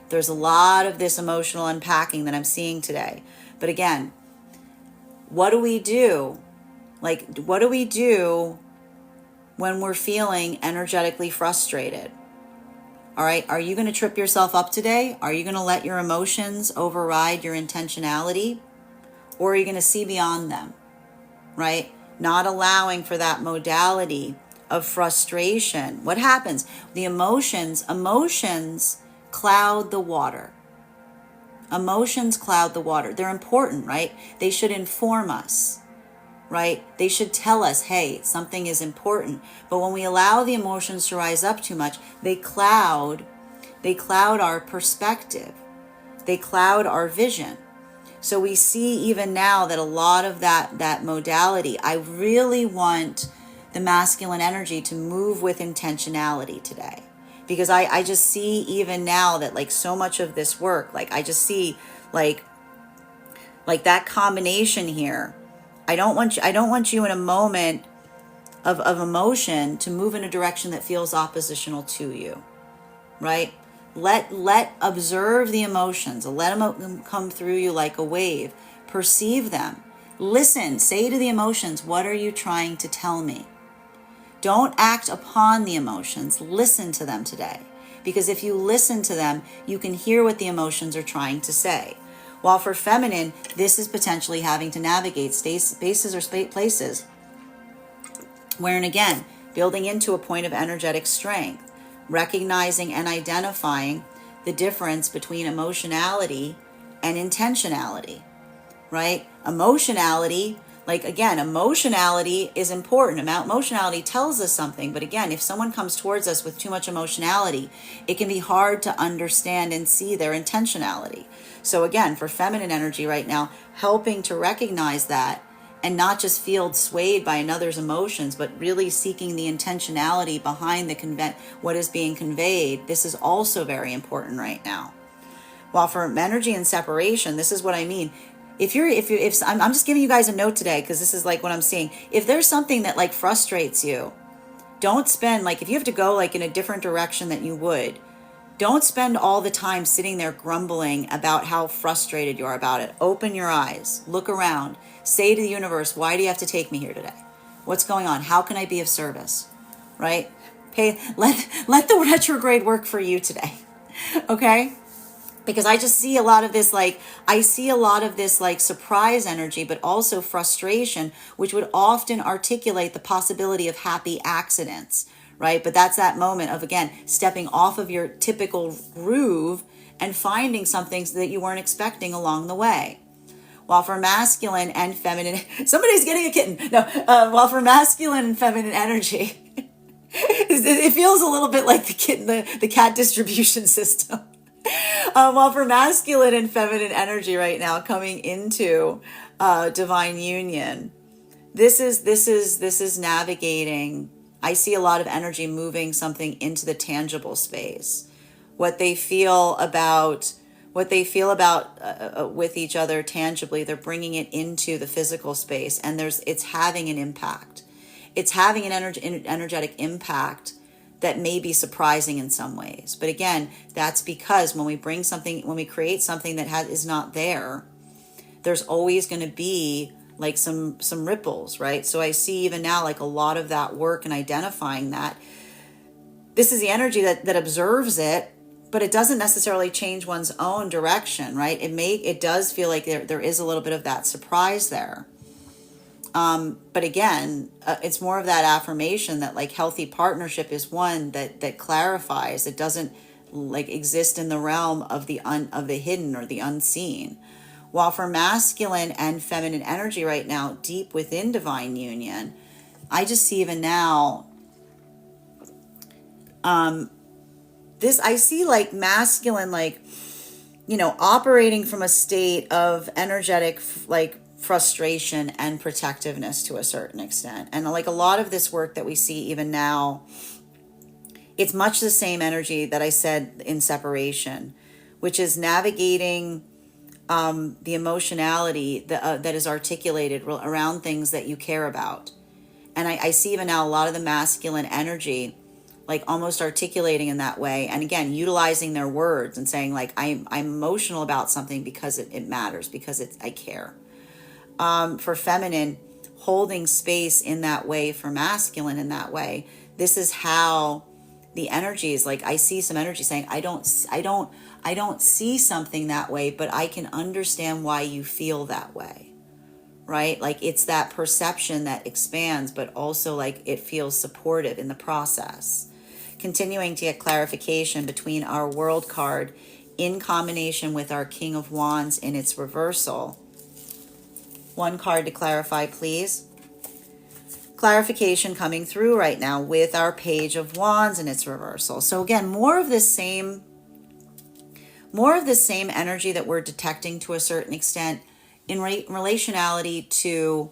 There's a lot of this emotional unpacking that I'm seeing today. But again, what do we do? Like, what do we do when we're feeling energetically frustrated? All right, are you going to trip yourself up today? Are you going to let your emotions override your intentionality? Or are you going to see beyond them, right? Not allowing for that modality of frustration. What happens? The emotions cloud the water. Emotions cloud the water. They're important, right? They should inform us, right? They should tell us, hey, something is important. But when we allow the emotions to rise up too much, they cloud our perspective. They cloud our vision. So we see even now that a lot of that modality, I really want the masculine energy to move with intentionality today. Because I just see even now that like so much of this work, like I just see like that combination here. I don't want you in a moment of emotion to move in a direction that feels oppositional to you, right? Observe the emotions, let them come through you like a wave. Perceive them. Listen, say to the emotions, what are you trying to tell me? Don't act upon the emotions. Listen to them today. Because if you listen to them, you can hear what the emotions are trying to say. While for feminine, this is potentially having to navigate spaces or places wherein, again, building into a point of energetic strength, recognizing and identifying the difference between emotionality and intentionality, right? Emotionality, like again, emotionality is important. Emotionality tells us something. But again, if someone comes towards us with too much emotionality, it can be hard to understand and see their intentionality. So again, for feminine energy right now, helping to recognize that and not just feel swayed by another's emotions, but really seeking the intentionality behind what is being conveyed. This is also very important right now. While for energy and separation, this is what I mean. If I'm just giving you guys a note today, because this is like what I'm seeing. If there's something that like frustrates you, don't spend, like if you have to go like in a different direction than you would, don't spend all the time sitting there grumbling about how frustrated you are about it. Open your eyes, look around, say to the universe, why do you have to take me here today? What's going on? How can I be of service? Right? Let the retrograde work for you today. Okay? Because I just see a lot of this, like surprise energy, but also frustration, which would often articulate the possibility of happy accidents, right? But that's that moment of, again, stepping off of your typical groove and finding something that you weren't expecting along the way. While for masculine and feminine, somebody's getting a kitten. No, while for masculine and feminine energy, it feels a little bit like the cat distribution system. While for masculine and feminine energy right now coming into divine union, this is navigating. I see a lot of energy moving something into the tangible space. What they feel about with each other tangibly, they're bringing it into the physical space, and it's having an impact. It's having an energetic impact that may be surprising in some ways. But again, that's because when we create something that is not there, there's always going to be like some ripples, right? So I see even now like a lot of that work and identifying that. This is the energy that observes it, but it doesn't necessarily change one's own direction, right? It does feel like there is a little bit of that surprise there. But again, it's more of that affirmation that like healthy partnership is one that clarifies. It doesn't like exist in the realm of the hidden or the unseen. While for masculine and feminine energy right now, deep within divine union, I just see even now, I see like masculine, like, operating from a state of energetic, like, frustration and protectiveness to a certain extent. And like a lot of this work that we see even now, it's much the same energy that I said in separation. which is navigating the emotionality that is articulated around things that you care about. And I see even now a lot of the masculine energy, like almost articulating in that way. And again, utilizing their words and saying like, I'm emotional about something because it matters, because I care. For feminine, holding space in that way for masculine in that way. This is how the energy is. Like I see some energy saying, I don't see something that way, but I can understand why you feel that way. Right? Like it's that perception that expands, but also like it feels supportive in the process. Continuing to get clarification between our World card in combination with our King of Wands in its reversal. One card to clarify, please. Clarification coming through right now with our Page of Wands in its reversal. So again, more of this same energy that we're detecting to a certain extent in relationality to,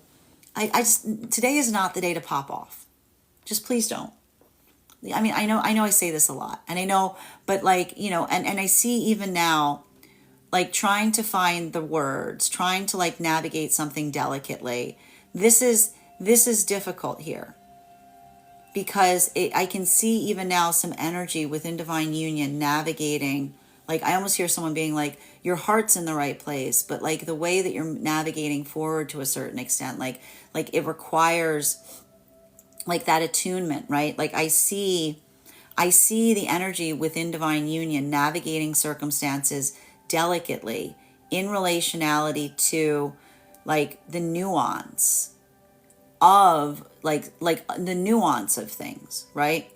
today is not the day to pop off. Just please don't. I mean, I know I say this a lot, and I know, but like, you know, and I see even now, like trying to find the words, trying to like navigate something delicately. This is difficult here, because I can see even now some energy within divine union navigating. Like I almost hear someone being like, your heart's in the right place, but like the way that you're navigating forward to a certain extent, like it requires like that attunement, right? Like I see the energy within divine union navigating circumstances delicately in relationality to like the nuance of like the nuance of things, right?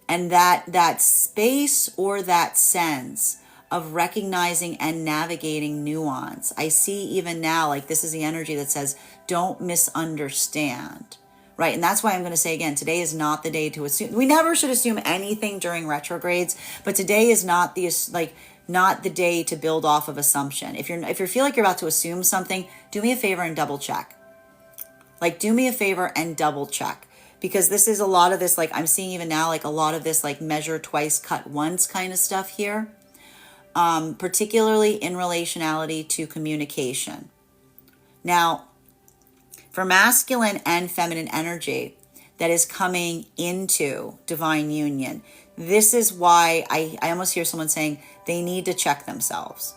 And that space or that sense of recognizing and navigating nuance. I see even now, like this is the energy that says, don't misunderstand, right? And that's why I'm going to say again, today is not the day to assume. We never should assume anything during retrogrades, but today is not the day to build off of assumption. If you feel like you're about to assume something, do me a favor and double check. Like do me a favor and double check. Because this is a lot of this, like I'm seeing even now, like a lot of this like measure twice, cut once kind of stuff here. Particularly in relationality to communication. Now, for masculine and feminine energy that is coming into divine union, this is why I almost hear someone saying they need to check themselves.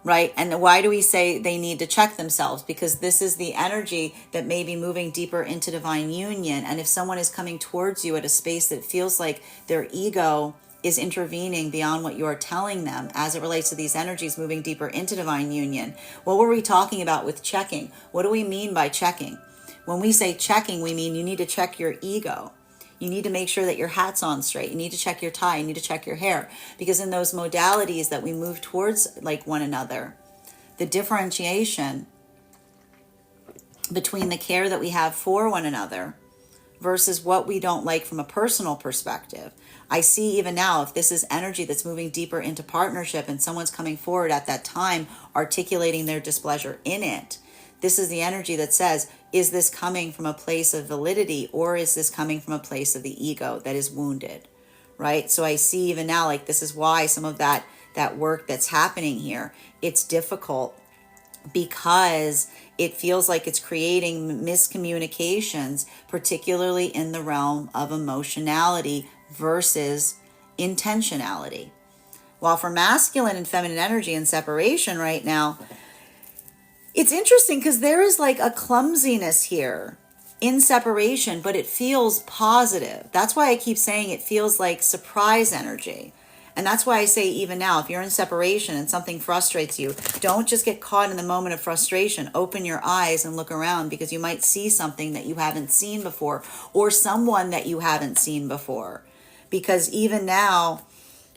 Right? And why do we say they need to check themselves? Because this is the energy that may be moving deeper into divine union. And if someone is coming towards you at a space that feels like their ego is intervening beyond what you're telling them as it relates to these energies moving deeper into divine union, what were we talking about with checking? What do we mean by checking? When we say checking, we mean you need to check your ego. You need to make sure that your hat's on straight. You need to check your tie. You need to check your hair. Because in those modalities that we move towards like one another, the differentiation between the care that we have for one another versus what we don't like from a personal perspective. I see even now, if this is energy that's moving deeper into partnership and someone's coming forward at that time, articulating their displeasure in it, this is the energy that says, is this coming from a place of validity, or is this coming from a place of the ego that is wounded, right? So I see even now, like this is why some of that work that's happening here, it's difficult because it feels like it's creating miscommunications, particularly in the realm of emotionality versus intentionality. While for masculine and feminine energy in separation right now, it's interesting because there is like a clumsiness here in separation, but it feels positive. That's why I keep saying it feels like surprise energy. And that's why I say even now, if you're in separation and something frustrates you, don't just get caught in the moment of frustration. Open your eyes and look around, because you might see something that you haven't seen before, or someone that you haven't seen before. Because even now,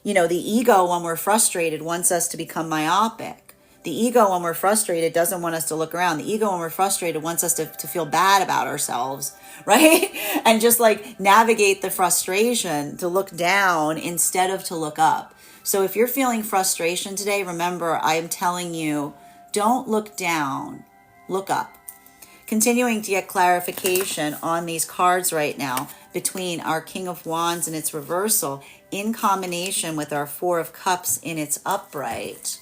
you know, the ego, when we're frustrated, wants us to become myopic. The ego, when we're frustrated, doesn't want us to look around. The ego, when we're frustrated, wants us to feel bad about ourselves, right? And just like navigate the frustration to look down instead of to look up. So if you're feeling frustration today, remember, I am telling you, don't look down, look up. Continuing to get clarification on these cards right now between our King of Wands in its reversal in combination with our Four of Cups in its upright.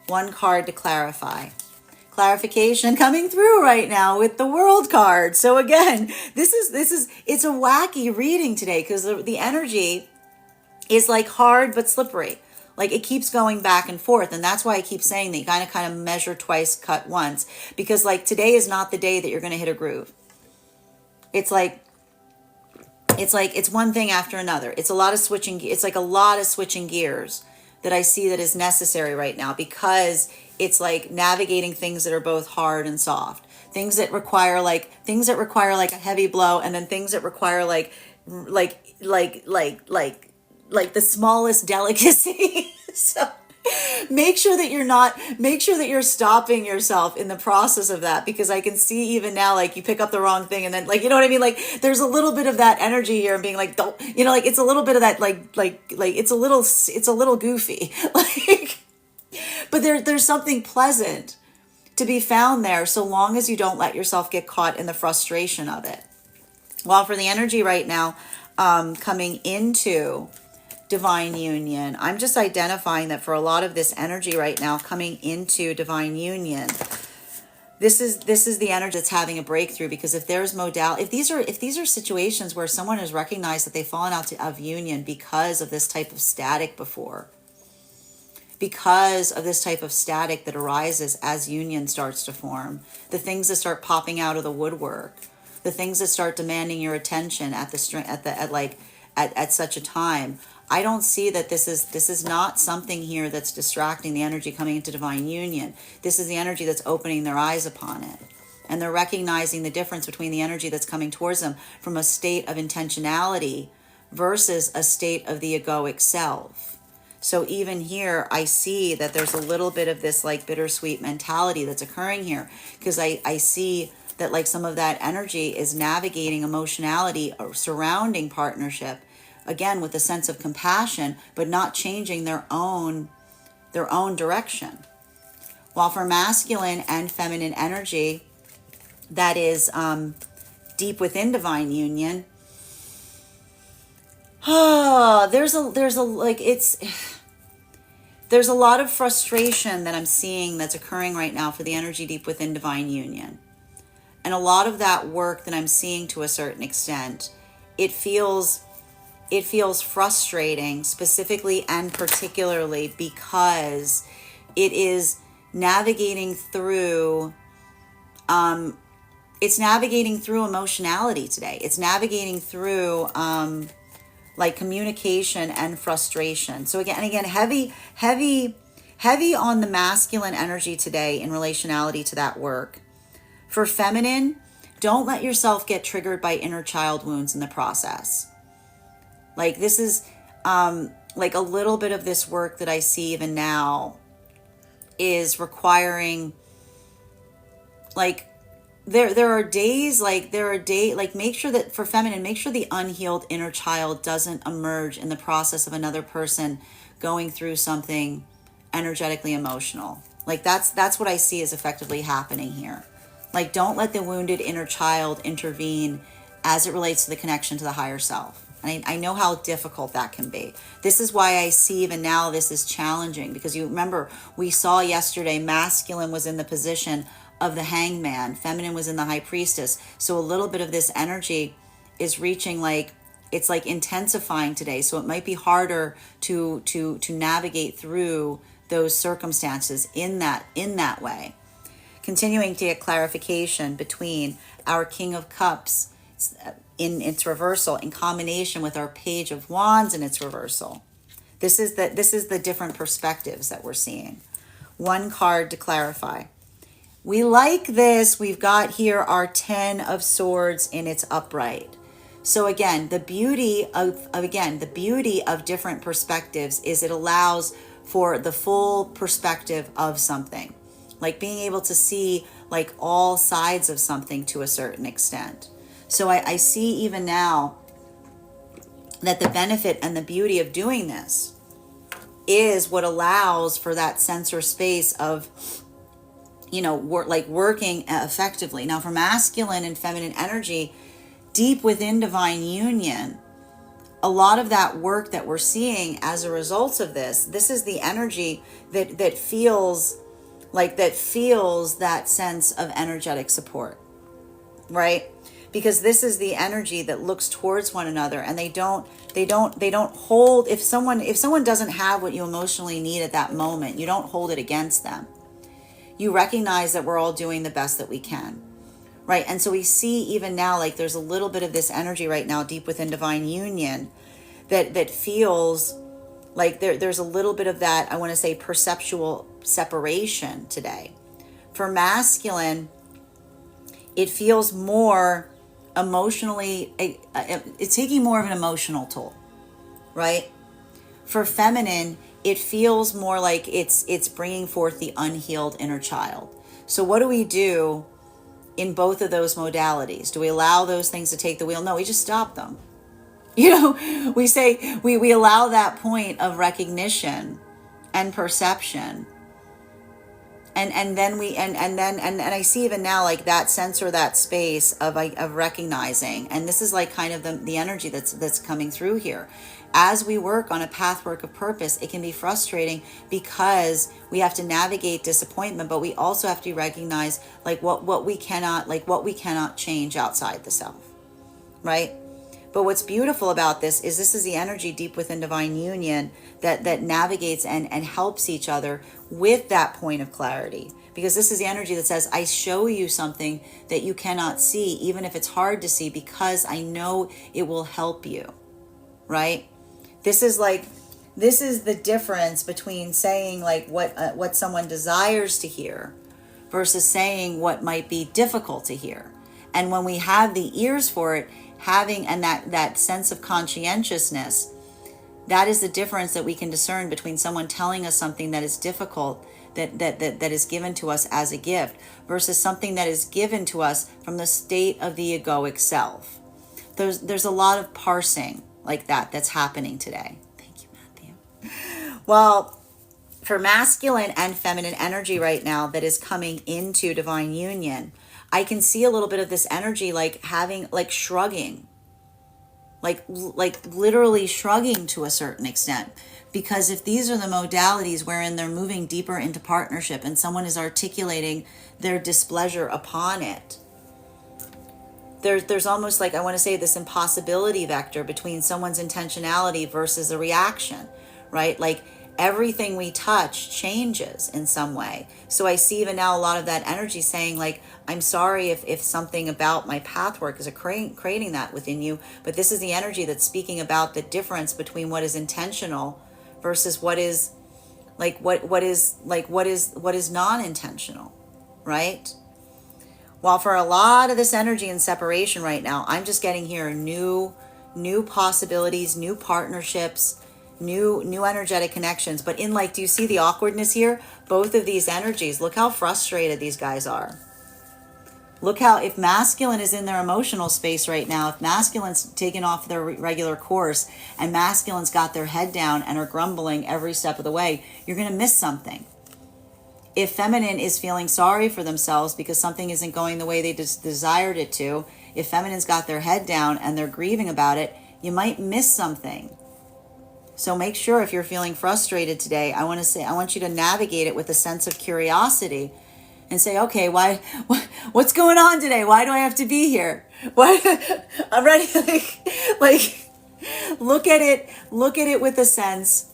One card to clarify. Clarification coming through right now with the World card. So again, it's a wacky reading today because the energy is like hard but slippery. Like it keeps going back and forth. And that's why I keep saying that you kind of measure twice, cut once. Because like today is not the day that you're going to hit a groove. It's one thing after another. It's a lot of switching. It's like a lot of switching gears that I see that is necessary right now, because it's like navigating things that are both hard and soft. Things that require like a heavy blow, and then things that require like the smallest delicacy. So make sure that you're stopping yourself in the process of that, because I can see even now, like you pick up the wrong thing and then like, you know what I mean? Like there's a little bit of that energy here and being like, don't, you know, like it's a little bit of that, like it's a little goofy, like, but there's something pleasant to be found there, so long as you don't let yourself get caught in the frustration of it. Well, for the energy right now, coming into divine union, I'm just identifying that for a lot of this energy right now coming into divine union, this is the energy that's having a breakthrough. Because if there's if these are situations where someone has recognized that they've fallen out of union because of this type of static before, because of this type of static that arises as union starts to form, the things that start popping out of the woodwork, the things that start demanding your attention at such a time, I don't see that this is not something here that's distracting the energy coming into divine union. This is the energy that's opening their eyes upon it. And they're recognizing the difference between the energy that's coming towards them from a state of intentionality versus a state of the egoic self. So even here, I see that there's a little bit of this like bittersweet mentality that's occurring here, because I see that like some of that energy is navigating emotionality surrounding partnership, again with a sense of compassion, but not changing their own direction. While for masculine and feminine energy that is deep within divine union, there's a lot of frustration that I'm seeing that's occurring right now for the energy deep within divine union. And a lot of that work that I'm seeing, to a certain extent, it feels frustrating, specifically and particularly because it is navigating through emotionality today. It's navigating through like communication and frustration. So again, heavy on the masculine energy today in relationality to that work. For feminine, don't let yourself get triggered by inner child wounds in the process. Like this is like a little bit of this work that I see even now is requiring, like there are days, like make sure that for feminine, make sure the unhealed inner child doesn't emerge in the process of another person going through something energetically emotional. Like that's what I see is effectively happening here. Like don't let the wounded inner child intervene as it relates to the connection to the higher self. And I know how difficult that can be. This is why I see even now this is challenging, because you remember we saw yesterday masculine was in the position of the hangman, feminine was in the high priestess. So a little bit of this energy is reaching, like it's like intensifying today. So it might be harder to navigate through those circumstances in that way. Continuing to get clarification between our King of Cups in its reversal in combination with our Page of Wands in its reversal. This is the different perspectives that we're seeing. One card to clarify. We like this. We've got here our 10 of Swords in its upright. So again, the beauty of different perspectives is it allows for the full perspective of something. Like being able to see like all sides of something to a certain extent. So I see even now that the benefit and the beauty of doing this is what allows for that sensor space of, working effectively. Now for masculine and feminine energy, deep within divine union, a lot of that work that we're seeing as a result of this is the energy that feels that sense of energetic support, right? Because this is the energy that looks towards one another, and they don't hold, if someone doesn't have what you emotionally need at that moment, you don't hold it against them. You recognize that we're all doing the best that we can, right? And so we see even now, like there's a little bit of this energy right now deep within divine union that feels like there's a little bit of that, I want to say, perceptual separation today. For masculine, it feels more emotionally, it's taking more of an emotional toll, right? For feminine, it feels more like it's bringing forth the unhealed inner child. So what do we do in both of those modalities? Do we allow those things to take the wheel? No, we just stop them. We say we allow that point of recognition and perception. And then I see even now like that sense or that space of recognizing, and this is like kind of the energy that's coming through here. As we work on a pathwork of purpose, it can be frustrating because we have to navigate disappointment, but we also have to recognize like what we cannot change outside the self, right? But what's beautiful about this is the energy deep within divine union that navigates and helps each other with that point of clarity. Because this is the energy that says, I show you something that you cannot see, even if it's hard to see, because I know it will help you, right? This is the difference between saying like what someone desires to hear versus saying what might be difficult to hear. And when we have the ears for it, having and that sense of conscientiousness, that is the difference that we can discern between someone telling us something that is difficult, that is given to us as a gift, versus something that is given to us from the state of the egoic self. There's a lot of parsing like that's happening today. Thank you, Matthew. Well, for masculine and feminine energy right now that is coming into divine union, I can see a little bit of this energy like having, like shrugging, like literally shrugging to a certain extent. Because if these are the modalities wherein they're moving deeper into partnership and someone is articulating their displeasure upon it, there's almost like, I want to say, this impossibility vector between someone's intentionality versus a reaction, right? Like everything we touch changes in some way. So I see even now a lot of that energy saying like, I'm sorry if something about my pathwork is creating that within you, but this is the energy that's speaking about the difference between what is intentional versus what is non-intentional, right? While for a lot of this energy and separation right now, I'm just getting here new possibilities, new partnerships, new energetic connections. But in like, do you see the awkwardness here? Both of these energies, look how frustrated these guys are. Look how, if masculine is in their emotional space right now, if masculine's taken off their regular course and masculine's got their head down and are grumbling every step of the way, you're going to miss something. If feminine is feeling sorry for themselves because something isn't going the way they desired it to, if feminine's got their head down and they're grieving about it, you might miss something. So make sure, if you're feeling frustrated today, I want you to navigate it with a sense of curiosity and say, okay, what's going on today? Why do I have to be here? Why? I'm ready. Like, look at it with a sense,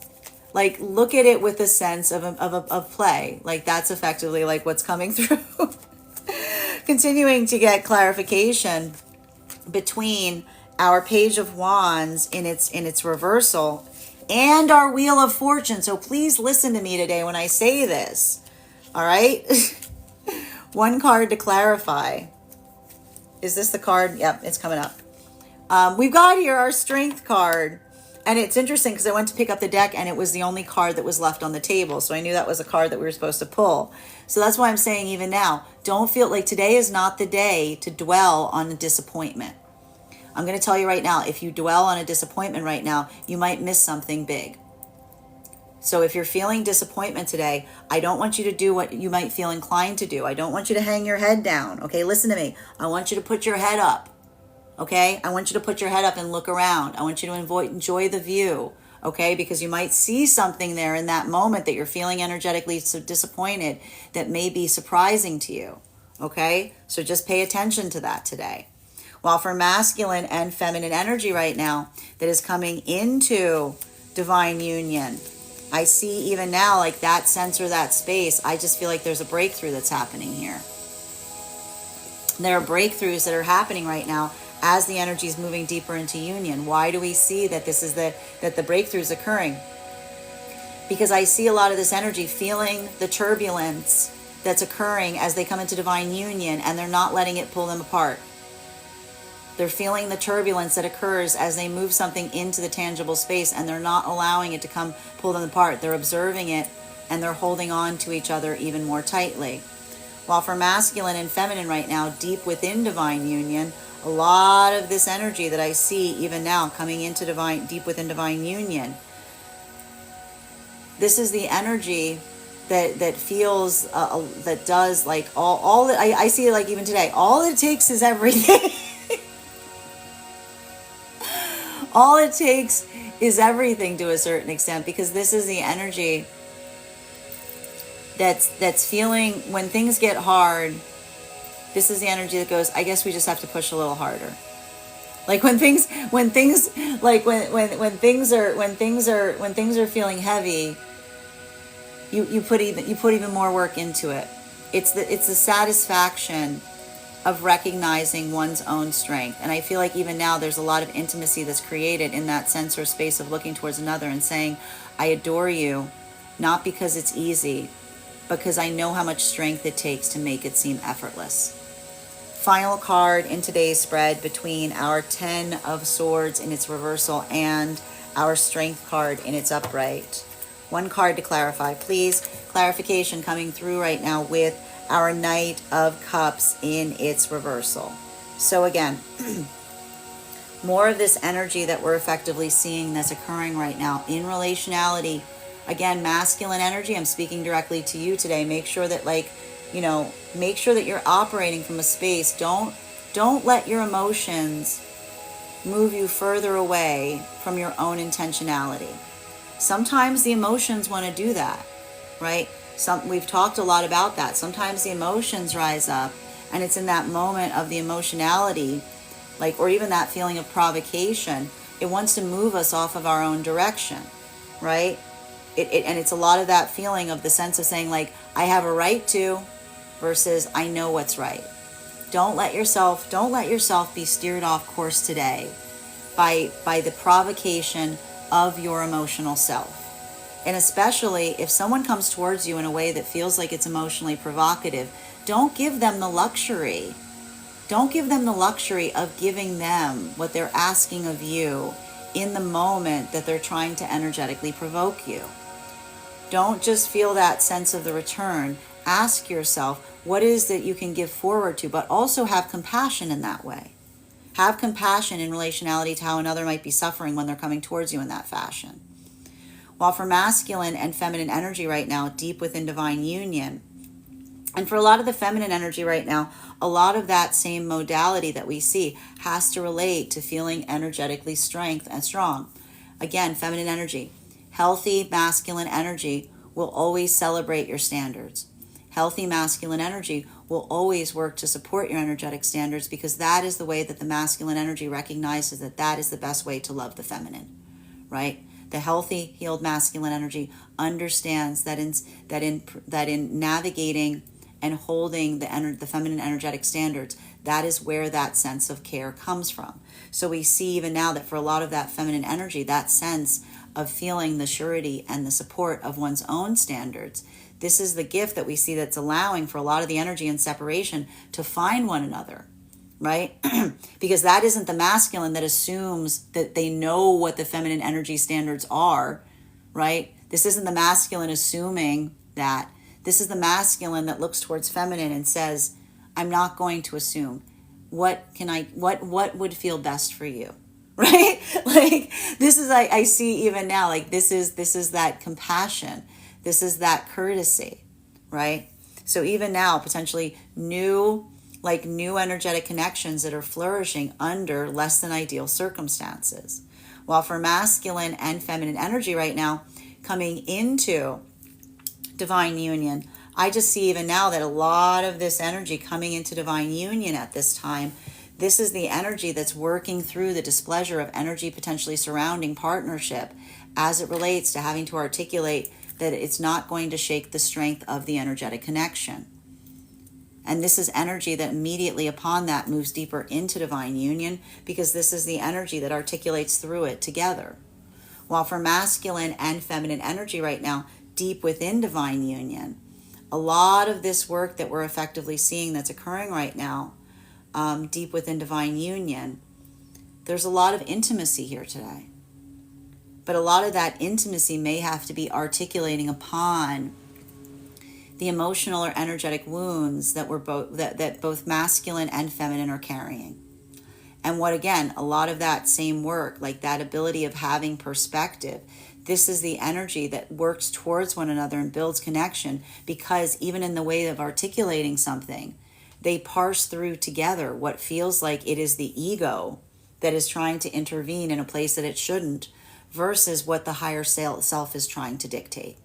like, look at it with a sense of play. Like, that's effectively like what's coming through. Continuing to get clarification between our Page of Wands in its reversal and our Wheel of Fortune. So please listen to me today when I say this. All right. One card to clarify. Is this the card? Yep, it's coming up. We've got here our Strength card. And it's interesting because I went to pick up the deck and it was the only card that was left on the table. So I knew that was a card that we were supposed to pull. So that's why I'm saying even now, don't feel like today is not the day to dwell on a disappointment. I'm going to tell you right now, if you dwell on a disappointment right now, you might miss something big. So if you're feeling disappointment today, I don't want you to do what you might feel inclined to do. I don't want you to hang your head down. Okay, listen to me. I want you to put your head up. Okay? I want you to put your head up and look around. I want you to enjoy the view. Okay? Because you might see something there in that moment that you're feeling energetically so disappointed that may be surprising to you. Okay? So just pay attention to that today. While for masculine and feminine energy right now that is coming into divine union, I see even now like that sense or that space, I just feel like there's a breakthrough that's happening here. There are breakthroughs that are happening right now as the energy is moving deeper into union. Why do we see that that the breakthrough is occurring? Because I see a lot of this energy feeling the turbulence that's occurring as they come into divine union, and they're not letting it pull them apart. They're feeling the turbulence that occurs as they move something into the tangible space, and they're not allowing it to come pull them apart. They're observing it, and they're holding on to each other even more tightly. While for masculine and feminine right now, deep within divine union, a lot of this energy that I see even now coming into deep within divine union, this is the energy that feels, that does like all that I see it like even today. All it takes is everything. All it takes is everything to a certain extent, because this is the energy that's feeling when things get hard. This is the energy that goes, I guess we just have to push a little harder. Like when things like when things are feeling heavy, you put even more work into it. It's the satisfaction of recognizing one's own strength. And I feel like even now there's a lot of intimacy that's created in that sense or space of looking towards another and saying, I adore you, not because it's easy, because I know how much strength it takes to make it seem effortless. Final card in today's spread between our 10 of Swords in its reversal and our Strength card in its upright. One card to clarify, please. Clarification coming through right now with our Knight of Cups in its reversal. So again, more of this energy that we're effectively seeing that's occurring right now in relationality. Again, masculine energy, I'm speaking directly to you today. Make sure that make sure that you're operating from a space. Don't let your emotions move you further away from your own intentionality. Sometimes the emotions want to do that, right? We've talked a lot about that. Sometimes the emotions rise up, and it's in that moment of the emotionality, or even that feeling of provocation, it wants to move us off of our own direction, right? And it's a lot of that feeling of the sense of saying, I have a right to, versus I know what's right. Don't let yourself be steered off course today by the provocation of your emotional self. And especially if someone comes towards you in a way that feels like it's emotionally provocative, don't give them the luxury. Don't give them the luxury of giving them what they're asking of you in the moment that they're trying to energetically provoke you. Don't just feel that sense of the return. Ask yourself, what is that you can give forward to, but also have compassion in that way. Have compassion in relationality to how another might be suffering when they're coming towards you in that fashion. While for masculine and feminine energy right now, deep within divine union, and for a lot of the feminine energy right now, a lot of that same modality that we see has to relate to feeling energetically strength and strong. Again, feminine energy. Healthy masculine energy will always celebrate your standards. Healthy masculine energy will always work to support your energetic standards, because that is the way that the masculine energy recognizes that is the best way to love the feminine, right? The healthy, healed masculine energy understands that in navigating and holding the feminine energetic standards, that is where that sense of care comes from. So we see even now that for a lot of that feminine energy, that sense of feeling the surety and the support of one's own standards, this is the gift that we see that's allowing for a lot of the energy in separation to find one another, right? Because that isn't the masculine that assumes that they know what the feminine energy standards are, right? This isn't the masculine assuming that. This is the masculine that looks towards feminine and says, I'm not going to assume. What would feel best for you? Right? This is, I see even now, this is that compassion. This is that courtesy, right? So even now, potentially new like new energetic connections that are flourishing under less than ideal circumstances. While for masculine and feminine energy right now, coming into divine union, I just see even now that a lot of this energy coming into divine union at this time, this is the energy that's working through the displeasure of energy potentially surrounding partnership as it relates to having to articulate that it's not going to shake the strength of the energetic connection. And this is energy that immediately upon that moves deeper into divine union, because this is the energy that articulates through it together. While for masculine and feminine energy right now, deep within divine union, a lot of this work that we're effectively seeing that's occurring right now, deep within divine union, there's a lot of intimacy here today. But a lot of that intimacy may have to be articulating upon the emotional or energetic wounds that that both masculine and feminine are carrying. And what, again, a lot of that same work, like that ability of having perspective, this is the energy that works towards one another and builds connection, because even in the way of articulating something, they parse through together what feels like it is the ego that is trying to intervene in a place that it shouldn't, versus what the higher self is trying to dictate.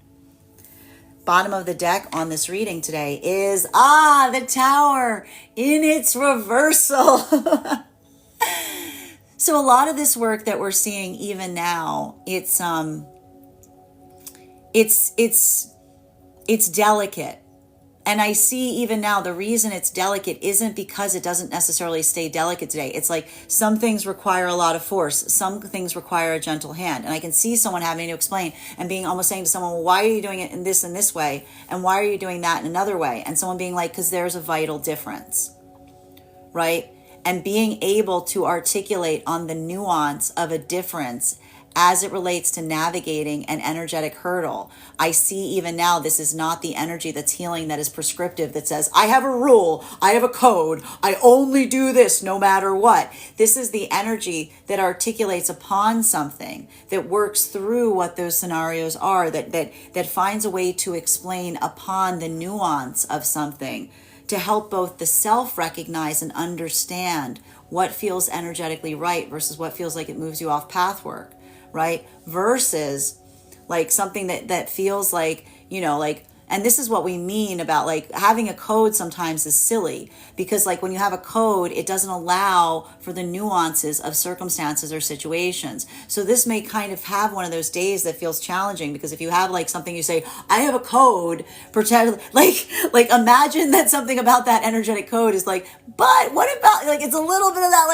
Bottom of the deck on this reading today is, the Tower in its reversal. So a lot of this work that we're seeing even now, it's delicate. And I see even now the reason it's delicate isn't because it doesn't necessarily stay delicate today. It's like some things require a lot of force. Some things require a gentle hand. And I can see someone having to explain and being almost saying to someone, well, why are you doing it in this way? And why are you doing that in another way? And someone being like, because there's a vital difference, right? And being able to articulate on the nuance of a difference as it relates to navigating an energetic hurdle. I see even now this is not the energy that's healing, that is prescriptive, that says, I have a rule, I have a code, I only do this no matter what. This is the energy that articulates upon something, that works through what those scenarios are, that finds a way to explain upon the nuance of something, to help both the self recognize and understand what feels energetically right versus what feels like it moves you off path work. Right? Versus like something that feels like, and this is what we mean about like having a code sometimes is silly, because like when you have a code, it doesn't allow for the nuances of circumstances or situations. So this may kind of have one of those days that feels challenging, because if you have like something you say, I have a code, pretend like imagine that something about that energetic code is like, but what about like, it's a little bit of that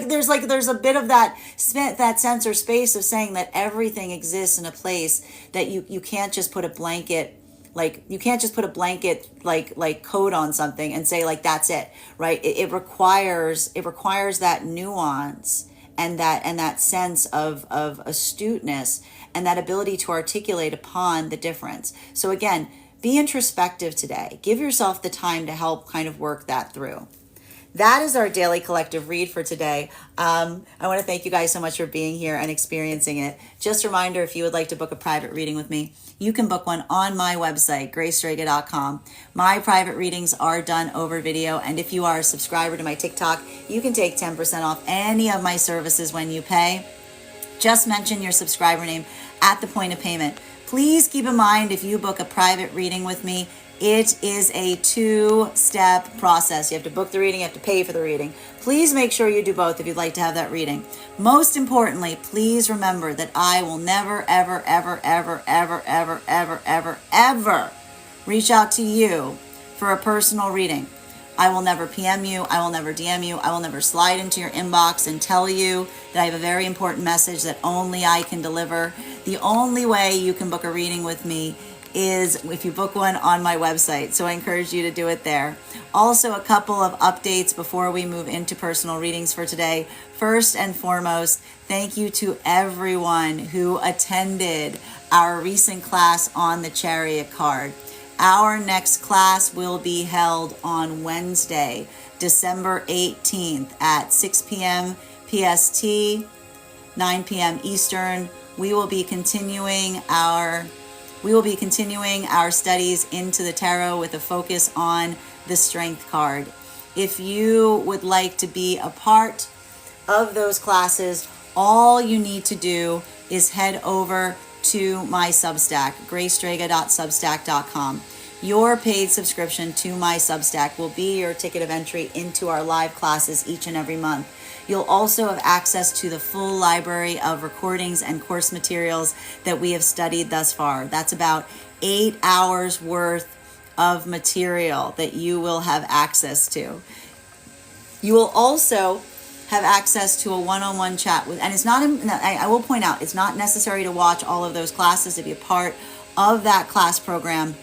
there's a bit of that sense or space of saying that everything exists in a place that you can't just put a blanket like code on something and say like that's it, right? It requires that nuance and that sense of astuteness and that ability to articulate upon the difference. So again, be introspective today. Give yourself the time to help kind of work that through. That is our daily collective read for today. I want to thank you guys so much for being here and experiencing it. Just a reminder, if you would like to book a private reading with me, you can book one on my website, gracestrega.com. My private readings are done over video, and if you are a subscriber to my TikTok, you can take 10% off any of my services when you pay. Just mention your subscriber name at the point of payment. Please keep in mind, if you book a private reading with me, it is a 2-step process. You have to book the reading, you have to pay for the reading. Please make sure you do both if you'd like to have that reading. Most importantly, please remember that I will never, ever, ever, ever, ever, ever, ever, ever, ever reach out to you for a personal reading. I will never PM you. I will never DM you. I will never slide into your inbox and tell you that I have a very important message that only I can deliver. The only way you can book a reading with me is if you book one on my website. So I encourage you to do it there. Also, a couple of updates before we move into personal readings for today. First and foremost, thank you to everyone who attended our recent class on the Chariot card. Our next class will be held on Wednesday, December 18th at 6 p.m. PST, 9 p.m. Eastern. We will be continuing our studies into the tarot with a focus on the Strength card. If you would like to be a part of those classes, all you need to do is head over to my Substack, graystrega.substack.com. Your paid subscription to my Substack will be your ticket of entry into our live classes each and every month. You'll also have access to the full library of recordings and course materials that we have studied thus far. That's about 8 hours worth of material that you will have access to. You will also have access to a one-on-one chat with, and it's not, I will point out, it's not necessary to watch all of those classes to be a part of that class program.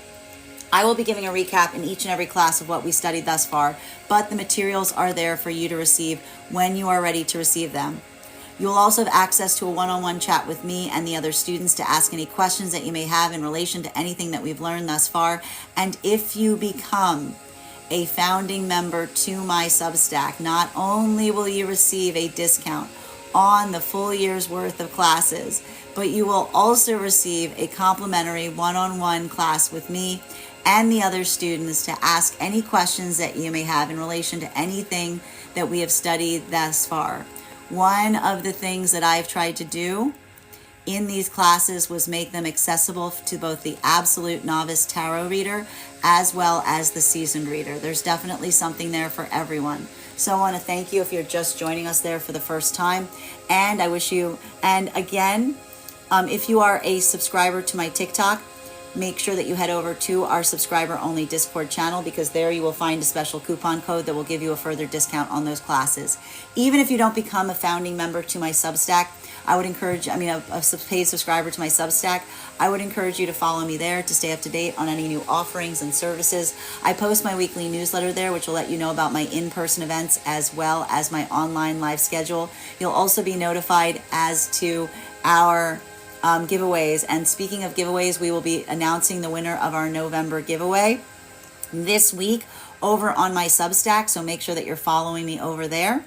I will be giving a recap in each and every class of what we studied thus far, but the materials are there for you to receive when you are ready to receive them. You'll also have access to a one-on-one chat with me and the other students to ask any questions that you may have in relation to anything that we've learned thus far. And if you become a founding member to my Substack, not only will you receive a discount on the full year's worth of classes, but you will also receive a complimentary one-on-one class with me and the other students to ask any questions that you may have in relation to anything that we have studied thus far. One of the things that I've tried to do in these classes was make them accessible to both the absolute novice tarot reader as well as the seasoned reader. There's definitely something there for everyone. So I want to thank you if you're just joining us there for the first time. And I wish you, and again, if you are a subscriber to my TikTok, make sure that you head over to our subscriber-only Discord channel, because there you will find a special coupon code that will give you a further discount on those classes. Even if you don't become a founding member to my Substack, I would encourage, a paid subscriber to my Substack, I would encourage you to follow me there to stay up to date on any new offerings and services. I post my weekly newsletter there, which will let you know about my in-person events as well as my online live schedule. You'll also be notified as to our giveaways. And speaking of giveaways, we will be announcing the winner of our November giveaway this week over on my Substack. So make sure that you're following me over there.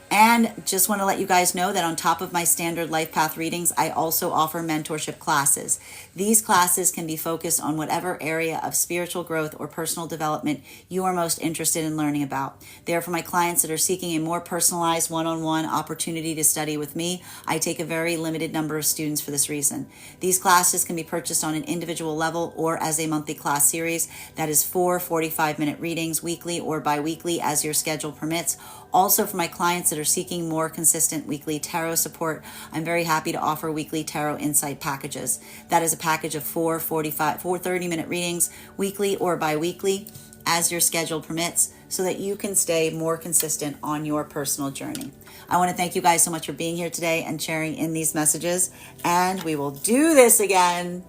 And just want to let you guys know that on top of my standard life path readings, I also offer mentorship classes. These classes can be focused on whatever area of spiritual growth or personal development you are most interested in learning about. They are for my clients that are seeking a more personalized one-on-one opportunity to study with me. I take a very limited number of students for this reason. These classes can be purchased on an individual level or as a monthly class series. That is 4 45-minute readings weekly or bi-weekly as your schedule permits. Also, for my clients that are seeking more consistent weekly tarot support, I'm very happy to offer weekly tarot insight packages. That is a package of 4 30-minute readings weekly or bi-weekly as your schedule permits, so that you can stay more consistent on your personal journey. I want to thank you guys so much for being here today and sharing in these messages, and we will do this again.